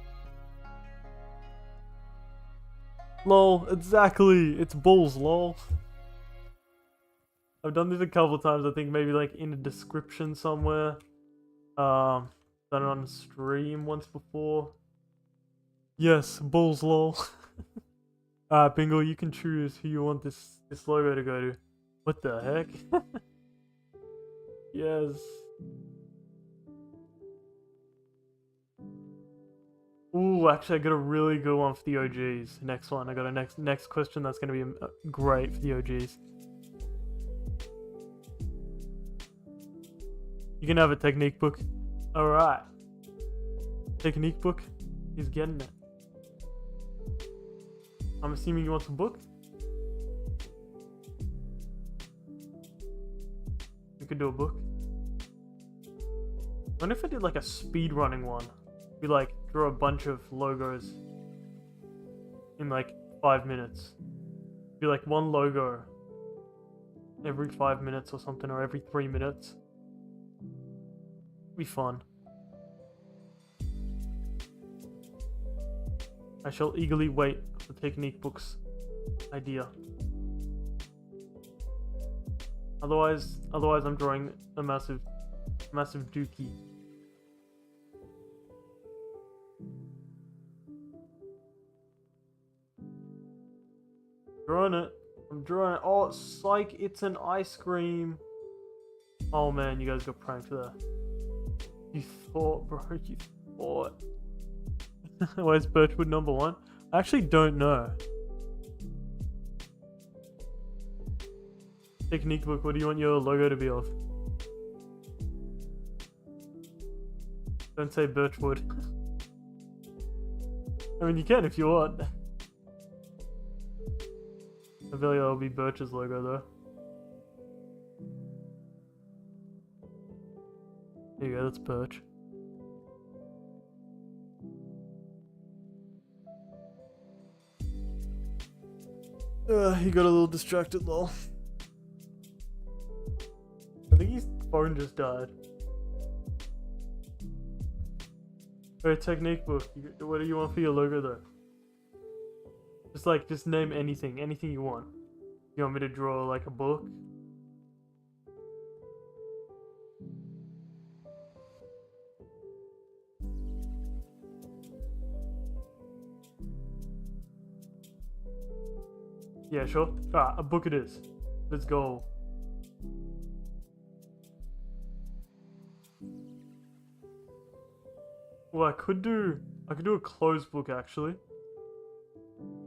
A: Lol, exactly! It's balls, lol. I've done this a couple of times, I think maybe like in a description somewhere. Done it on stream once before. Yes, balls, lol. Bingo, you can choose who you want this logo to go to. What the heck? Yes. Ooh, actually, I got a really good one for the OGs. Next one, I got a next question that's gonna be great for the OGs. You can have a technique book. All right, technique book. He's getting it. I'm assuming you want some book. We could do a book. I wonder if I did like a speed running one. We like draw a bunch of logos in like 5 minutes. Be like one logo every 5 minutes or something, or every 3 minutes. Be fun. I shall eagerly wait for Technique Book's idea. Otherwise I'm drawing a massive dookie. I'm drawing it. Oh, psych, it's an ice cream. Oh man, you guys got pranked there. You thought, bro, you thought. Where's Birchwood #1? I actually don't know. Technique book, what do you want your logo to be of? Don't say Birchwood. I mean, you can if you want. I feel like that'll be Birch's logo though. There you go, that's Birch. He got a little distracted, lol. I think his phone just died. Or a technique book. What do you want for your logo though? Just name anything you want. You want me to draw like a book? Yeah, sure. Alright, a book it is. Let's go. Well, I could do a closed book actually.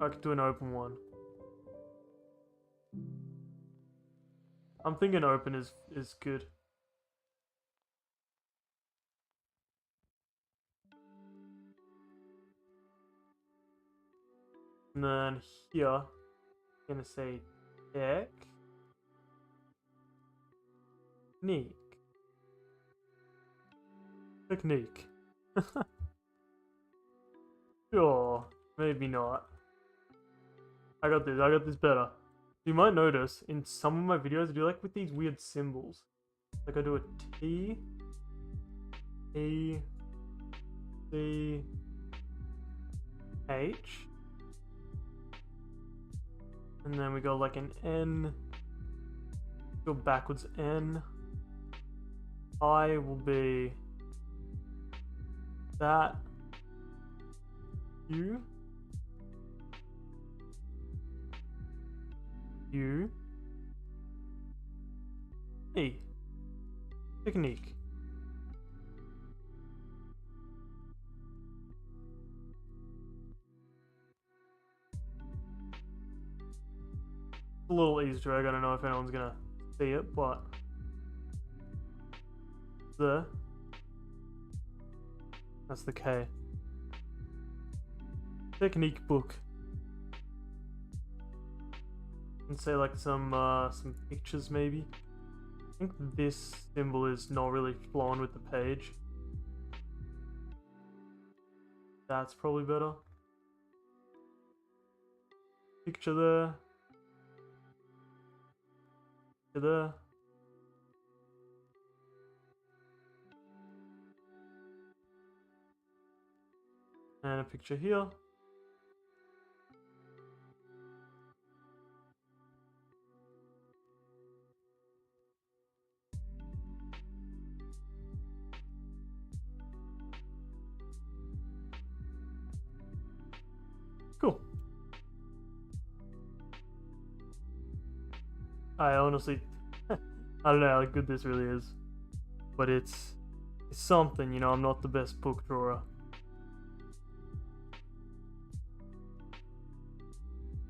A: I could do an open one. I'm thinking open is good. And then here, I'm gonna say technique. Sure, maybe not. I got this better. You might notice in some of my videos I do like with these weird symbols. Like I do a T, E, C, H, and then we go like an N, go backwards N. I will be that, U, U, E, technique. A little Easter egg, I don't know if anyone's gonna see it, but that's the K. Technique book. And say like some pictures maybe. I think this symbol is not really flowing with the page. That's probably better. Picture there. Picture there. And a picture here. Cool. I honestly, I don't know how good this really is, but it's something, you know. I'm not the best book drawer.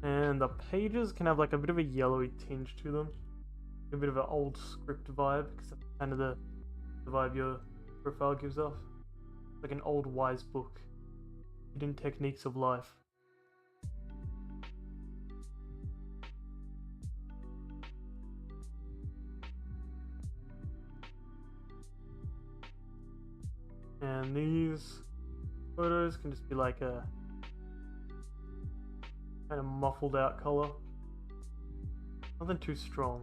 A: And the pages can have like a bit of a yellowy tinge to them, a bit of an old script vibe, because that's kind of the vibe your profile gives off, like an old wise book, hidden techniques of life. And these photos can just be like a kind of muffled out color. Nothing too strong.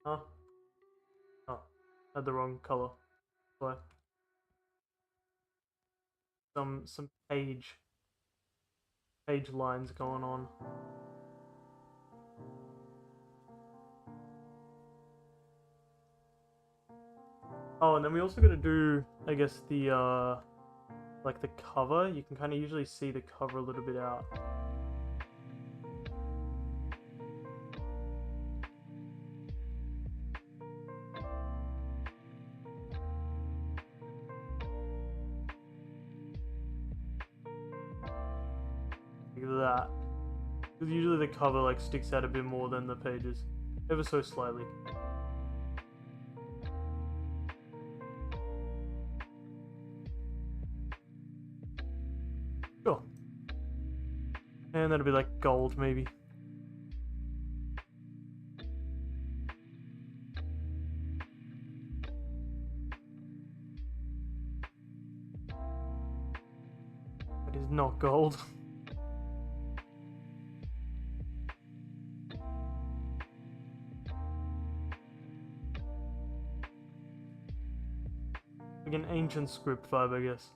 A: Huh? Oh, had the wrong color. But some page lines going on. Oh, and then we also got to do, I guess, the like the cover. You can kind of usually see the cover a little bit out. Like that. Because usually the cover like sticks out a bit more than the pages, ever so slightly. Sure. And that'll be like gold maybe. not gold. Like an ancient script vibe, I guess.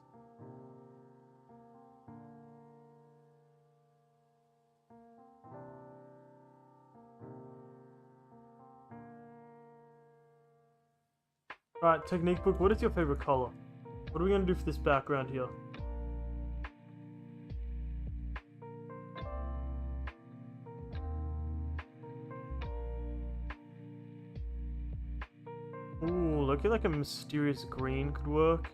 A: Alright, technique book, what is your favorite color? What are we gonna do for this background here? Ooh, looking like a mysterious green could work.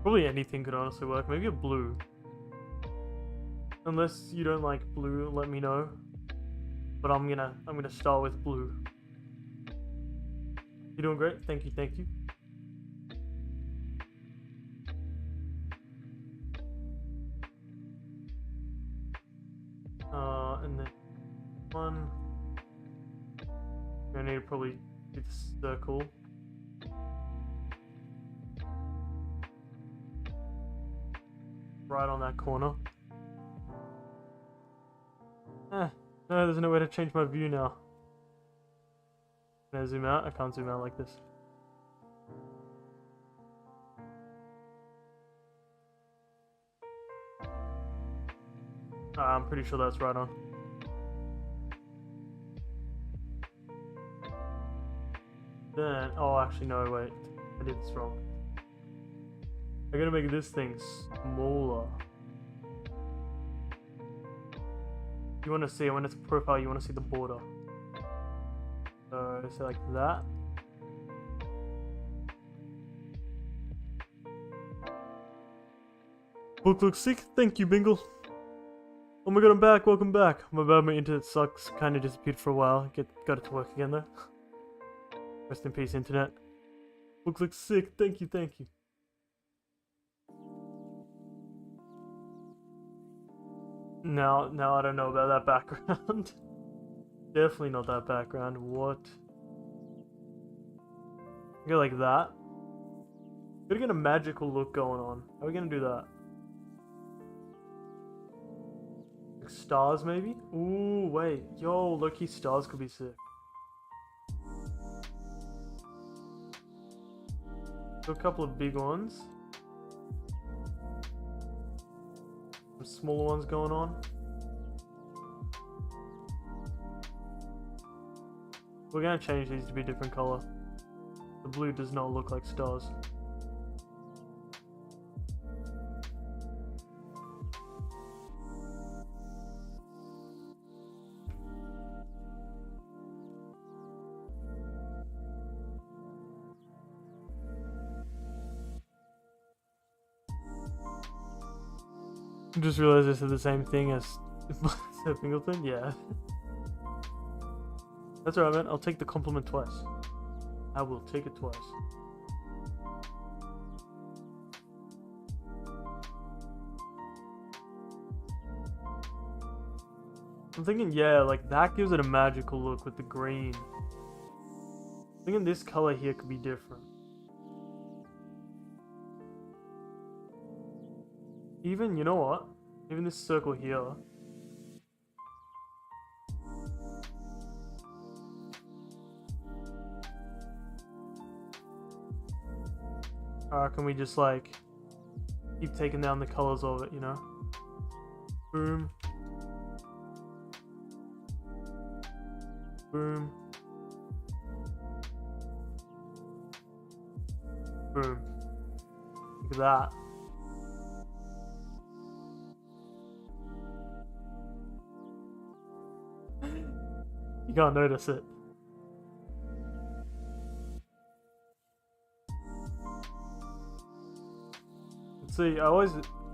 A: Probably anything could honestly work. Maybe a blue. Unless you don't like blue, let me know. But I'm gonna start with blue. You're doing great. Thank you, thank you. And then one. I need to probably do the circle. Right on that corner. No, there's no way to change my view now. Can I zoom out? I can't zoom out like this. I'm pretty sure that's right on. Then, oh actually no, wait. I did this wrong. I'm gonna make this thing smaller. You want to see, when it's a profile, you want to see the border. So like that. Book looks sick. Thank you, Bingle. Oh my god, I'm back. Welcome back. My bad, my internet sucks. Kind of disappeared for a while. Got it to work again though. Rest in peace, internet. Book looks sick. Thank you, thank you. Now I don't know about that background. Definitely not that background. What? Go like that. Gotta get a magical look going on. How are we gonna do that? Like stars, maybe? Ooh, wait. Yo, low-key stars could be sick. So a couple of big ones. Some smaller ones going on. We're gonna change these to be a different color. The blue does not look like stars. I just realized this is the same thing as Pingleton. Yeah. That's alright, man. I'll take the compliment twice. I will take it twice. I'm thinking, yeah, like that gives it a magical look with the green. I'm thinking this color here could be different. Even, you know what? Even this circle here. Or can we just like keep taking down the colors of it, you know? Boom. Boom. Boom. Look at that. You can't notice it. See, I always,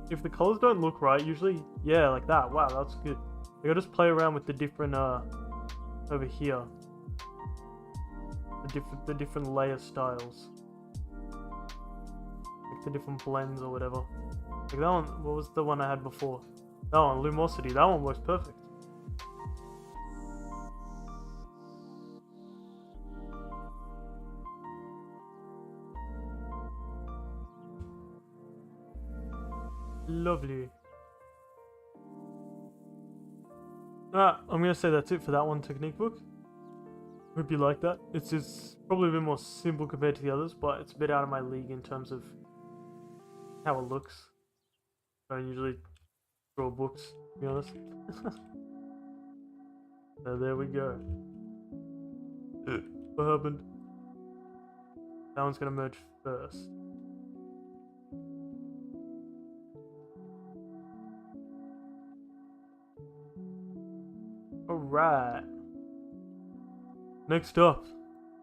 A: if the colors don't look right, usually, yeah, like that. Wow, that's good. Like, I just play around with the different, over here. The different layer styles. Like the different blends or whatever. Like that one, what was the one I had before? That one, Lumosity, that one works perfect. Lovely. I'm gonna say that's it for that one technique book. Hope you like that. It's probably a bit more simple compared to the others, but it's a bit out of my league in terms of how it looks. I don't usually draw books, to be honest. So there we go. What happened? That one's gonna merge first. Alright. Next up.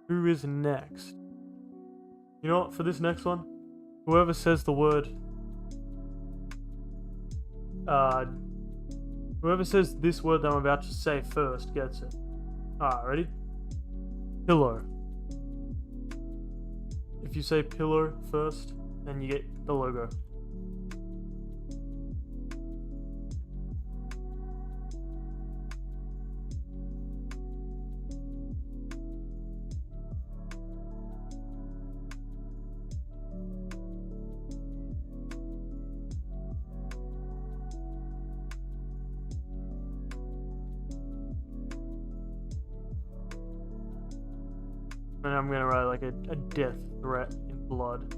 A: Who is next? You know what? For this next one, whoever says the word... whoever says this word that I'm about to say first gets it. Alright, ready? Pillow. If you say pillow first, then you get the logo. And I'm gonna write like a death threat in blood.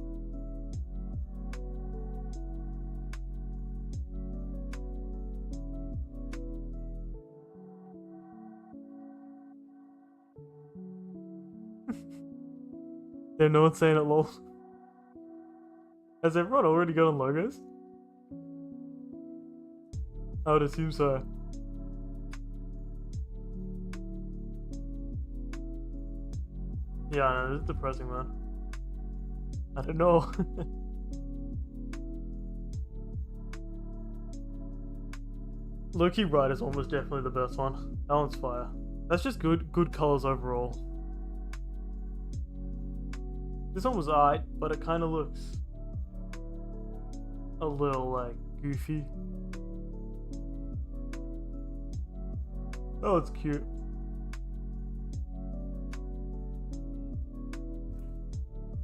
A: Yeah, no one's saying it, lol. Has everyone already got on logos? I would assume so. Yeah, I know, this is depressing, man. I don't know. Low-key Rider's one was definitely the best one. That one's fire. That's just good colors overall. This one was alright, but it kind of looks a little, like, goofy. Oh, it's cute.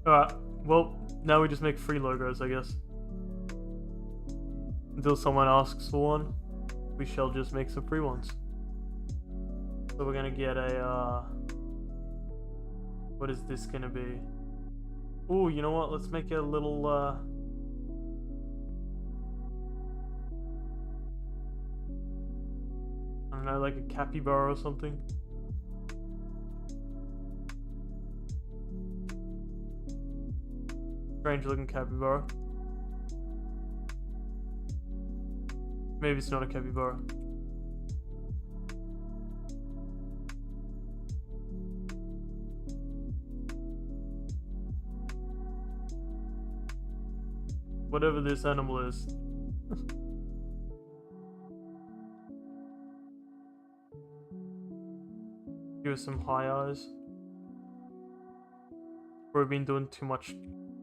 A: Alright, well, now we just make free logos, I guess. Until someone asks for one, we shall just make some free ones. So we're gonna get a, what is this gonna be? Ooh, you know what? Let's make a little, I don't know, like a capybara or something. Strange looking capybara. Maybe it's not a capybara. Whatever this animal is. Give us some high eyes. We've been doing too much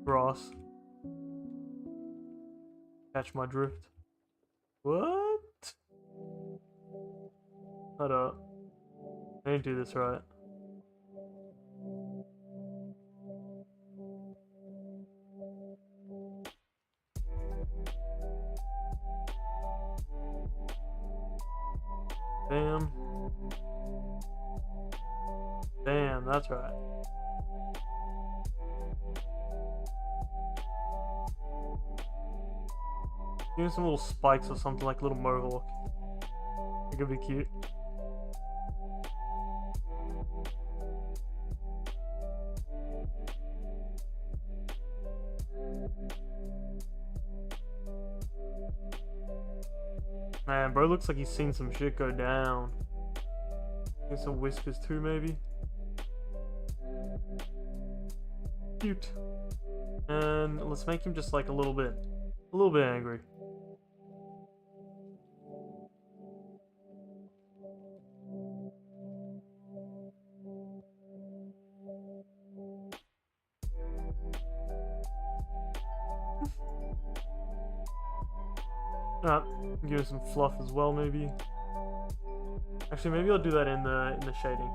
A: grass. Catch my drift. What? Hold up. I didn't do this right. Bam. Bam, that's right. Give me some little spikes or something, like a little mohawk. It could be cute. Man, bro looks like he's seen some shit go down. Get some whiskers too, maybe. Cute. And let's make him just like a little bit angry. Give it some fluff as well, maybe. Actually, maybe I'll do that in the shading.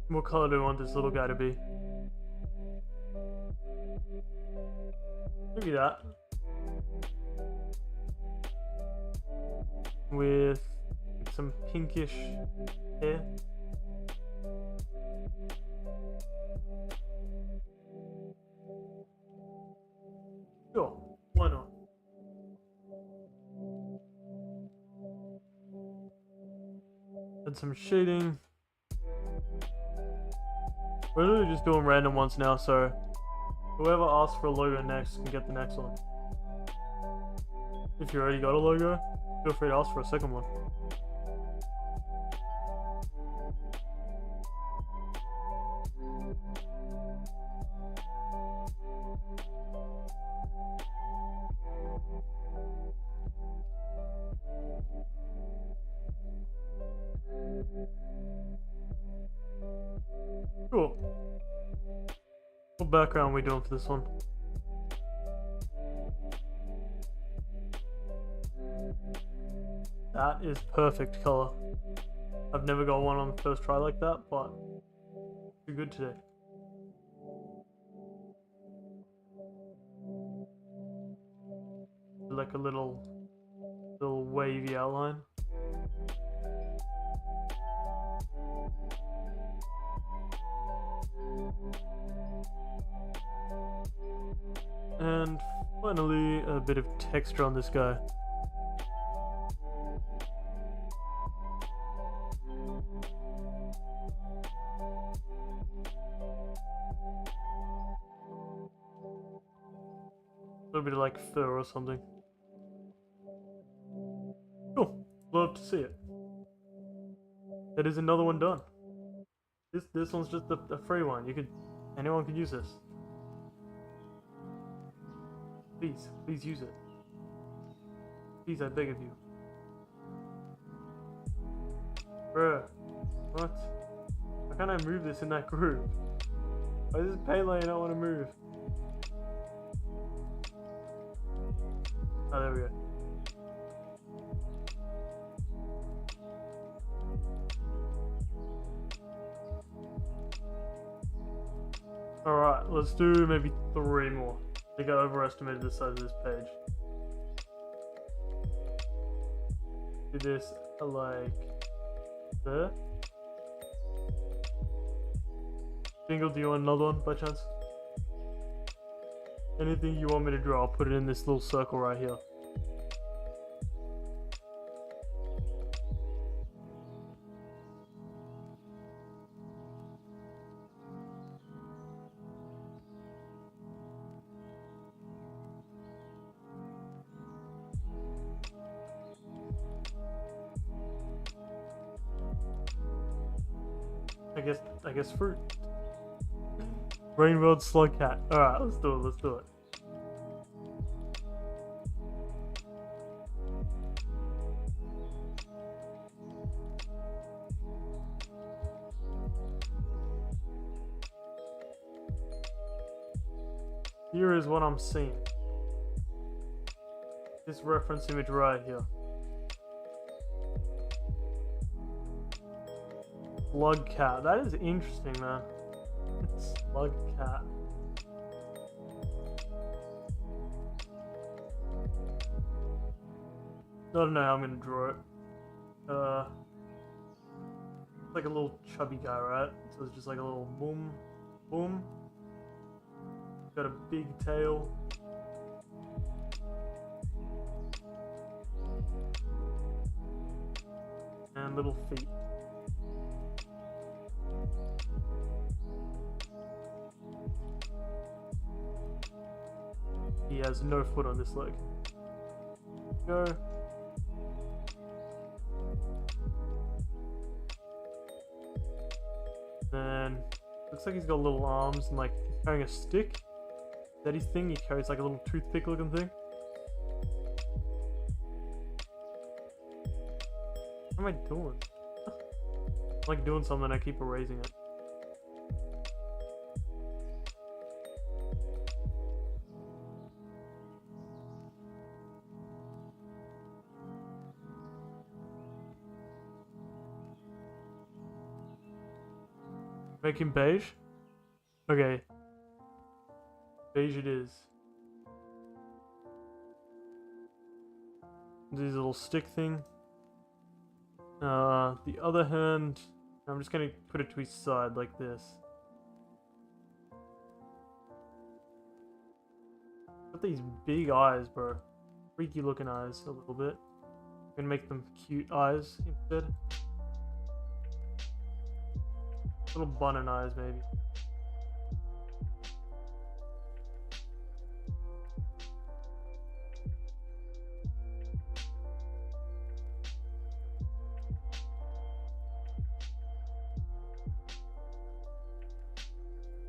A: What color do I want this little guy to be? Maybe that. With some pinkish hair. Sure, why not? Add some shading. We're literally just doing random ones now, so whoever asks for a logo next can get the next one. If you already got a logo, feel free to ask for a second one. Cool. What background are we doing for this one? That is perfect color. I've never got one on the first try like that, but too good today. Like a little wavy outline. And finally, a bit of texture on this guy. A little bit of like fur or something. Cool. Love to see it. That is another one done. This one's just a free one. Anyone can use this. Please use it. Please, I beg of you. Bruh, what? Why can't I move this in that group? Why is this paint line I don't want to move? Oh, there we go. Alright, let's do maybe 3 more. I think I overestimated the size of this page. Do this like there. Jingle, do you want another one by chance? Anything you want me to draw, I'll put it in this little circle right here. I guess fruit. Rainbow slug cat. Alright, let's do it. Here is what I'm seeing. This reference image right here. Slug cat. That is interesting, man. Slug cat. I don't know how I'm gonna draw it. It's like a little chubby guy, right? So it's just like a little boom, boom. Got a big tail. And little feet. He has no foot on this leg. Go. Then looks like he's got little arms and like he's carrying a stick. Is that his thing? He carries like a little toothpick looking thing. What am I doing? I'm like doing something, I keep erasing it. Make him beige? Okay. Beige it is. This little stick thing. The other hand, I'm just gonna put it to his side like this. Got these big eyes, bro. Freaky looking eyes a little bit. I'm gonna make them cute eyes instead. Little bun eyes, maybe.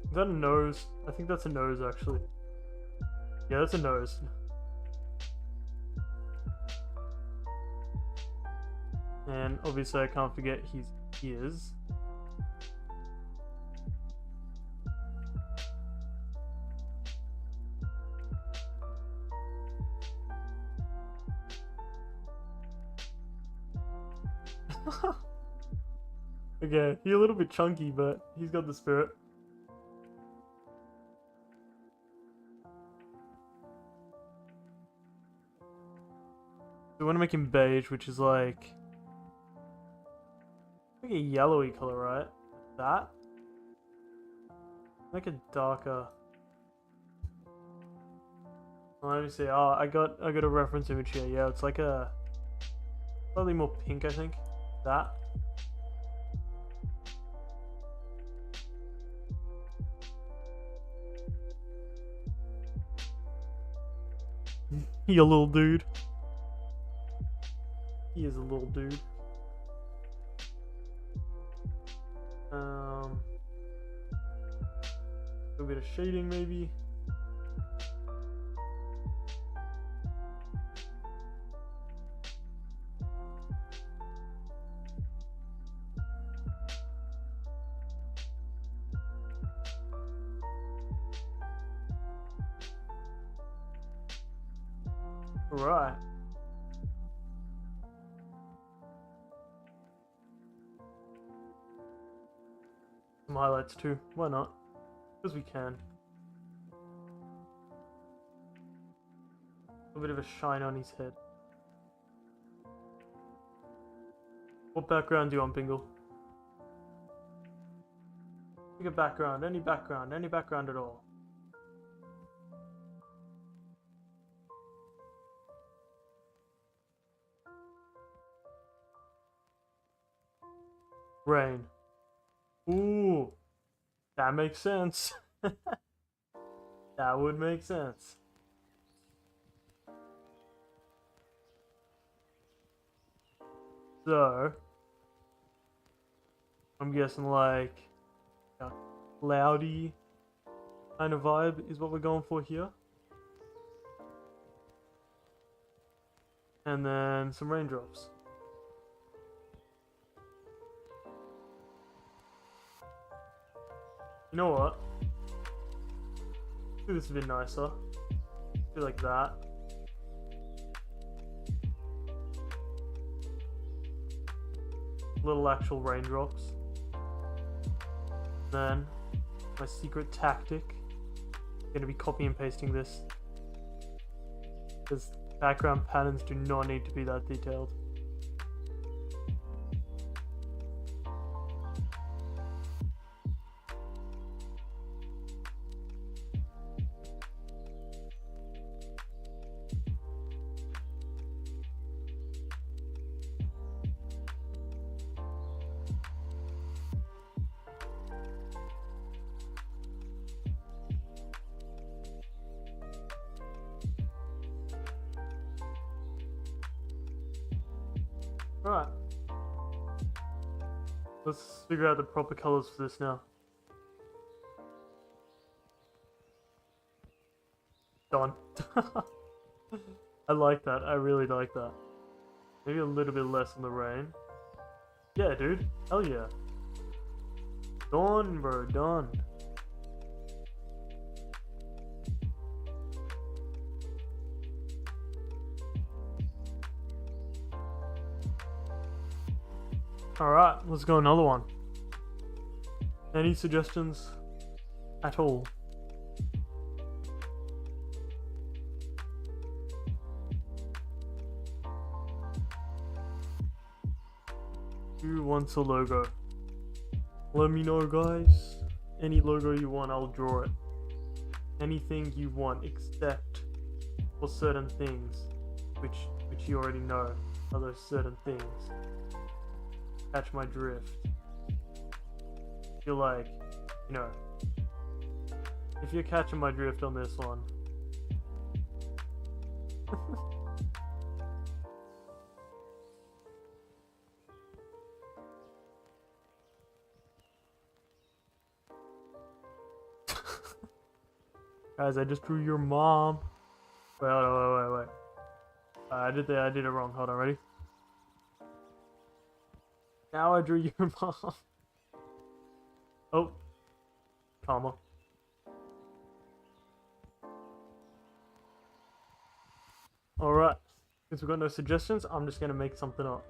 A: Is that a nose? I think that's a nose, actually. Yeah, that's a nose. And obviously I can't forget his ears. Okay, he's a little bit chunky, but he's got the spirit. So we want to make him beige, which is like a yellowy color, right? That? Make it darker. Oh, let me see. Oh, I got a reference image here. Yeah, it's like a slightly more pink, I think. That. You little dude. He is a little dude. A bit of shading maybe. Right. Some highlights too. Why not? Because we can. A bit of a shine on his head. What background do you want, Bingle? Pick a background, any background at all. Rain. Ooh, that makes sense. That would make sense. So, I'm guessing like a cloudy kind of vibe is what we're going for here. And then some raindrops. You know what? Do this a bit nicer. Do like that. Little actual raindrops. Then, my secret tactic. I'm gonna be copy and pasting this. Because background patterns do not need to be that detailed. Alright. Let's figure out the proper colors for this now. Done. I like that. I really like that. Maybe a little bit less on the rain. Yeah, dude. Hell yeah. Done, bro. Done. Alright, let's go another one. Any suggestions at all? Who wants a logo? Let me know, guys. Any logo you want, I'll draw it. Anything you want, except for certain things, which you already know are those certain things. Catch my drift. You're like, you know, if you're catching my drift on this one. Guys, I just drew your mom. Wait. I did it wrong. Hold on, ready? Now I drew your mom. Oh. Comma. Alright. Since we've got no suggestions, I'm just gonna make something up.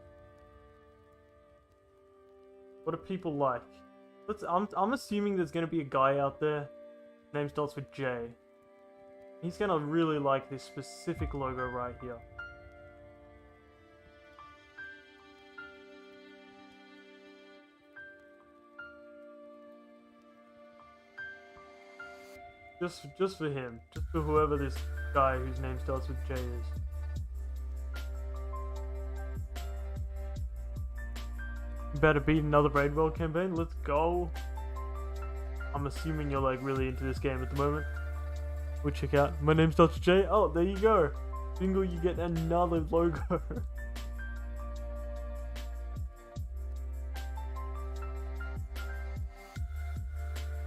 A: What do people like? I'm assuming there's gonna be a guy out there. Name starts with J. He's gonna really like this specific logo right here. Just for him. Just for whoever this guy whose name starts with J is. Better beat another Raid World campaign. Let's go. I'm assuming you're like really into this game at the moment. We'll check out. My name starts with J. Oh, there you go. Bingo, you get another logo.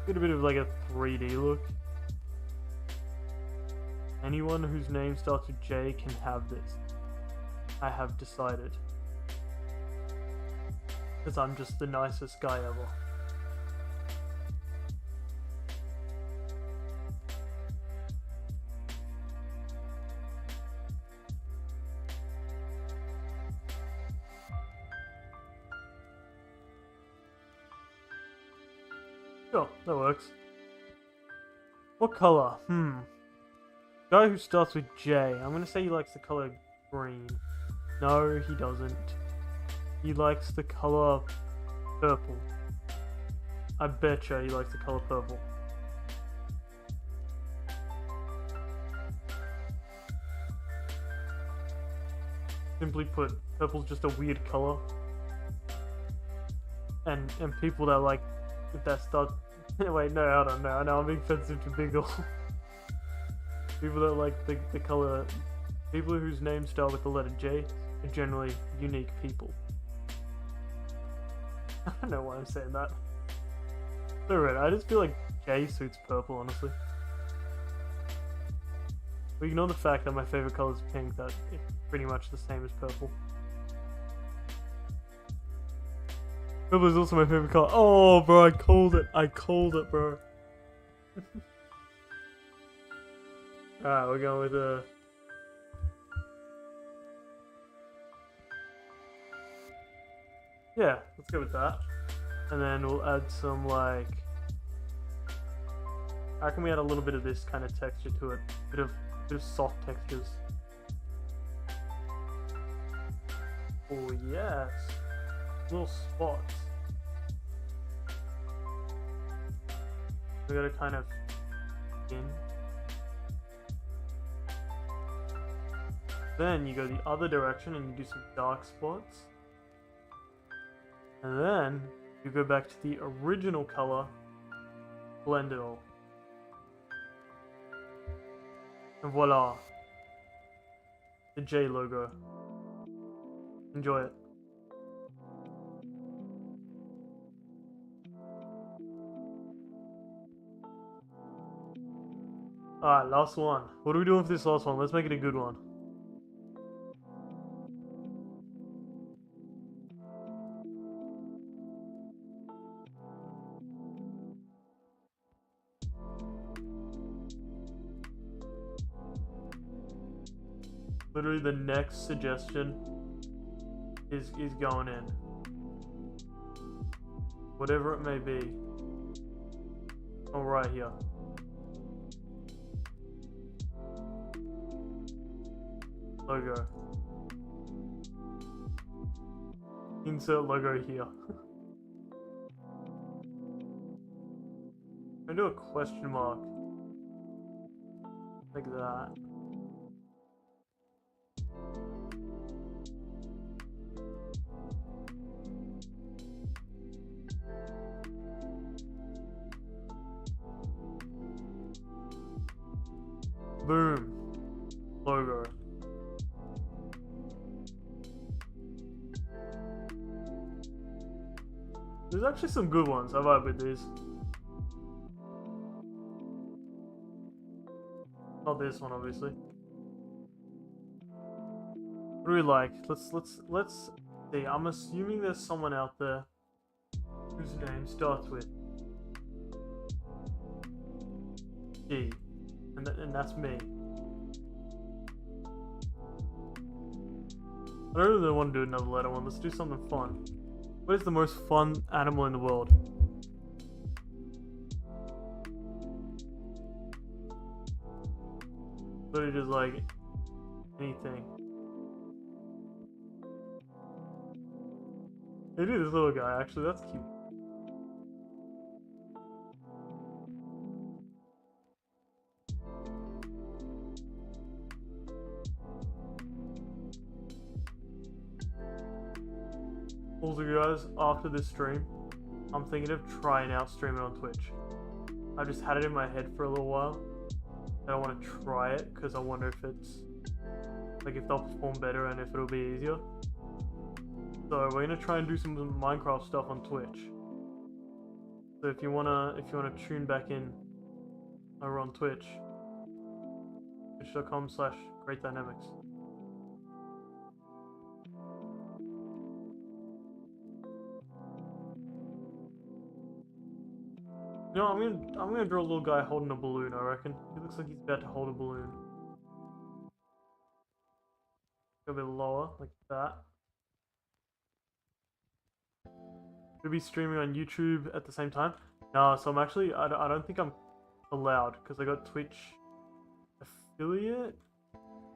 A: Get a bit of like a 3D look. Anyone whose name starts with J can have this. I have decided. Because I'm just the nicest guy ever. Sure, that works. What color? Guy who starts with J. I'm gonna say he likes the color green. No, he doesn't. He likes the color purple. I betcha he likes the color purple. Simply put, purple's just a weird color. And people that like that start wait, no, I don't know. I know I'm being offensive to Bingle. People that like the color, people whose names start with the letter J are generally unique people. I don't know why I'm saying that. So right, I just feel like J suits purple, honestly. We ignore the fact that my favorite color is pink, that it's pretty much the same as purple. Purple is also my favorite color. Oh, bro, I called it, bro. Alright, we're going with yeah, let's go with that. And then we'll add some, like... How can we add a little bit of this kind of texture to it? Bit of soft textures. Oh, yes. Little spots. We gotta kind of in. Then you go the other direction and you do some dark spots. And then you go back to the original color, blend it all. And voila. The J logo. Enjoy it. Alright, last one. What are we doing for this last one? Let's make it a good one. Literally the next suggestion is going in. Whatever it may be. Oh, right here. Logo. Insert logo here. I do a question mark. Like that. Boom. Logo. There's actually some good ones. I vibe with these. Not this one, obviously. What do we like? Let's see. I'm assuming there's someone out there whose name starts with G, and that's me. I don't really want to do another letter one. Let's do something fun. What is the most fun animal in the world? Literally just like anything. Maybe this little guy, actually, that's cute. Also guys, after this stream, I'm thinking of trying out streaming on Twitch. I just had it in my head for a little while. I don't want to try it because I wonder if it's like if they'll perform better and if it'll be easier. So we're gonna try and do some Minecraft stuff on Twitch. So if you wanna tune back in over on Twitch, twitch.com/greatdynamics. You know, I'm gonna draw a little guy holding a balloon, I reckon. He looks like he's about to hold a balloon. Go a bit lower, like that. Should be streaming on YouTube at the same time? No, so I'm actually, I don't think I'm allowed, because I got Twitch affiliate?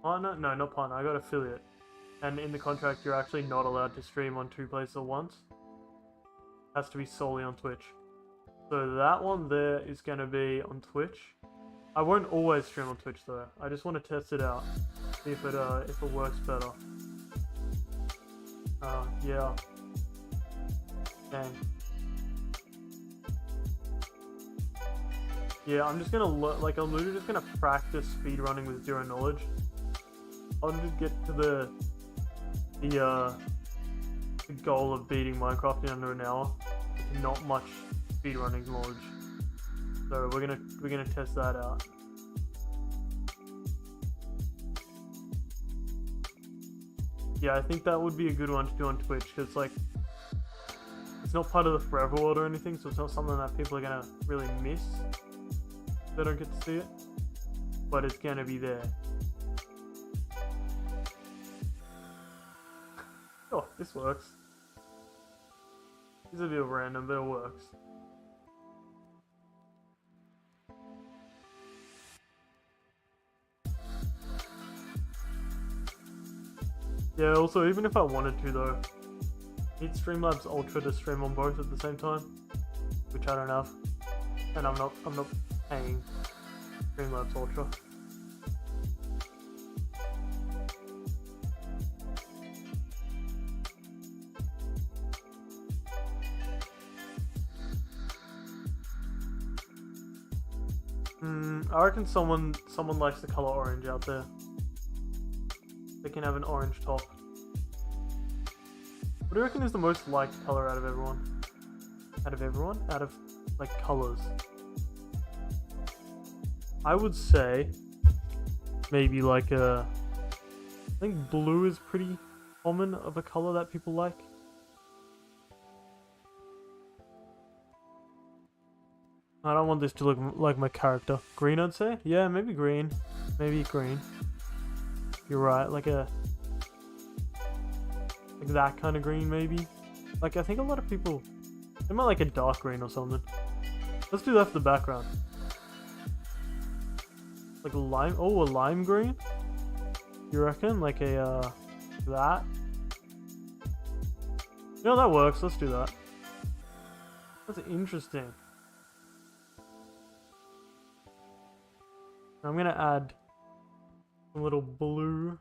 A: Partner? No, not partner, I got affiliate. And in the contract, you're actually not allowed to stream on 2 places at once. It has to be solely on Twitch. So that one there is going to be on Twitch. I won't always stream on Twitch though. I just want to test it out, see if it works better. Yeah. Dang. Yeah, I'm just gonna I'm literally just gonna practice speedrunning with zero knowledge. I'll just get to the goal of beating Minecraft in under an hour. Not much speedrunning knowledge, so we're gonna test that out. Yeah, I think that would be a good one to do on Twitch because like it's not part of the forever world or anything, so it's not something that people are gonna really miss if they don't get to see it, but it's gonna be there. Oh, this works. This is a bit random, but it works. Yeah, also, even if I wanted to though, I need Streamlabs Ultra to stream on both at the same time, which I don't have, and I'm not paying Streamlabs Ultra. I reckon someone likes the color orange out there. They can have an orange top. What do you reckon is the most liked color out of everyone? Out of like colors? I would say maybe like I think blue is pretty common of a color that people like. I don't want this to look like my character. Green, I'd say? Yeah, maybe green. Maybe green. You're right, like that kind of green, maybe? Like, I think a lot of people... They might like a dark green or something. Let's do that for the background. Like a lime. Oh, a lime green. You reckon? Like a that. You know, that works. Let's do that. That's interesting. I'm gonna add a little blue.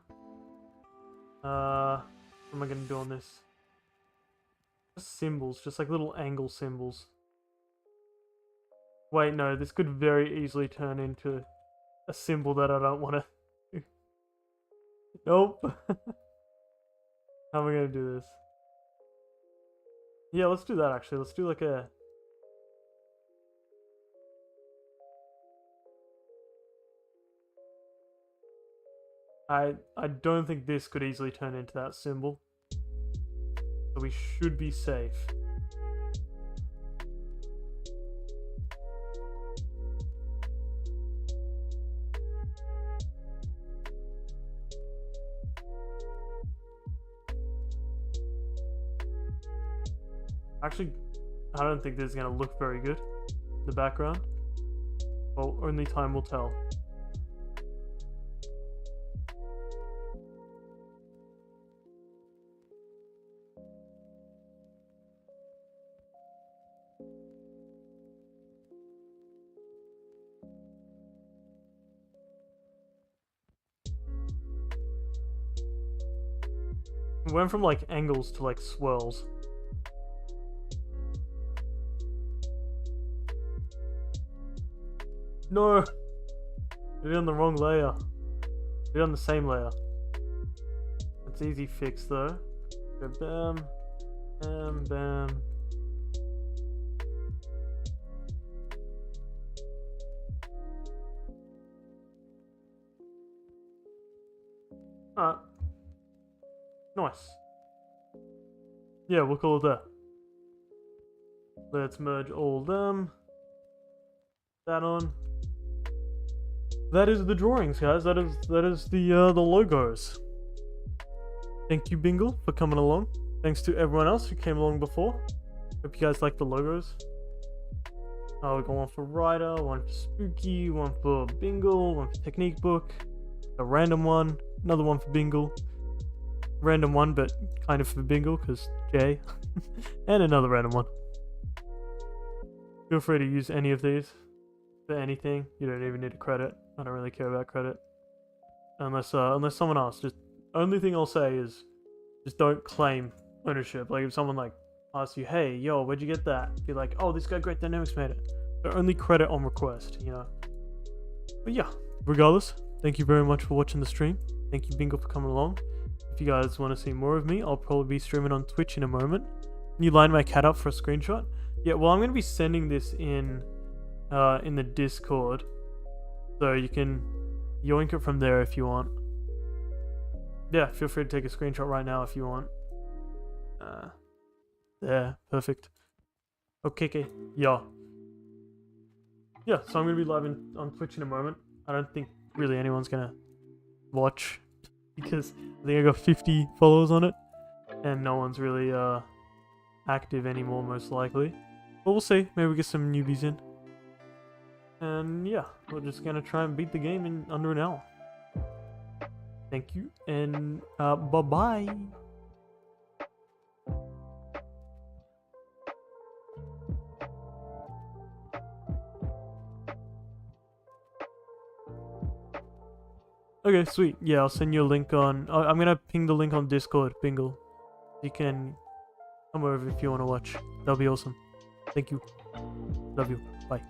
A: What am I gonna do on this? Just symbols, just like little angle symbols. Wait, no, this could very easily turn into a symbol that I don't want to. Nope. How am I gonna do this? Yeah, let's do that actually. Let's do like a... I don't think this could easily turn into that symbol. So we should be safe. Actually, I don't think this is going to look very good in the background. Well, only time will tell. We went from like angles to like swirls. No! Did it on the wrong layer. Did it on the same layer. It's easy fix though. Go bam, bam, bam. Alright. Nice. Yeah, we'll call it that. Let's merge all of them. That on. That is the drawings, guys. That is the logos. Thank you, Bingle, for coming along. Thanks to everyone else who came along before. Hope you guys like the logos. We got one for Ryder, one for Spooky, one for Bingle, one for Technique Book, a random one, another one for Bingle. Random one, but kind of for Bingle, because Jay. And another random one. Feel free to use any of these for anything. You don't even need a credit. I don't really care about credit. Unless someone asks. Just only thing I'll say is just don't claim ownership. Like if someone like asks you, hey, yo, where'd you get that? Be like, oh, this guy Great Dynamics made it. So only credit on request, you know. But yeah, regardless, thank you very much for watching the stream. Thank you, Bingle, for coming along. If you guys want to see more of me, I'll probably be streaming on Twitch in a moment. Can you line my cat up for a screenshot? Yeah, well, I'm going to be sending this in the Discord. So you can yoink it from there if you want. Yeah, feel free to take a screenshot right now if you want. There, perfect. Okay, yeah. Yeah, so I'm going to be live on Twitch in a moment. I don't think really anyone's going to watch. Because I think I got 50 followers on it. And no one's really active anymore, most likely. But we'll see. Maybe we get some newbies in. And yeah, we're just going to try and beat the game in under an hour. Thank you, and bye-bye. Okay, sweet. Yeah, I'll send you a link on... I'm gonna ping the link on Discord, Bingle. You can come over if you want to watch. That'll be awesome. Thank you. Love you. Bye.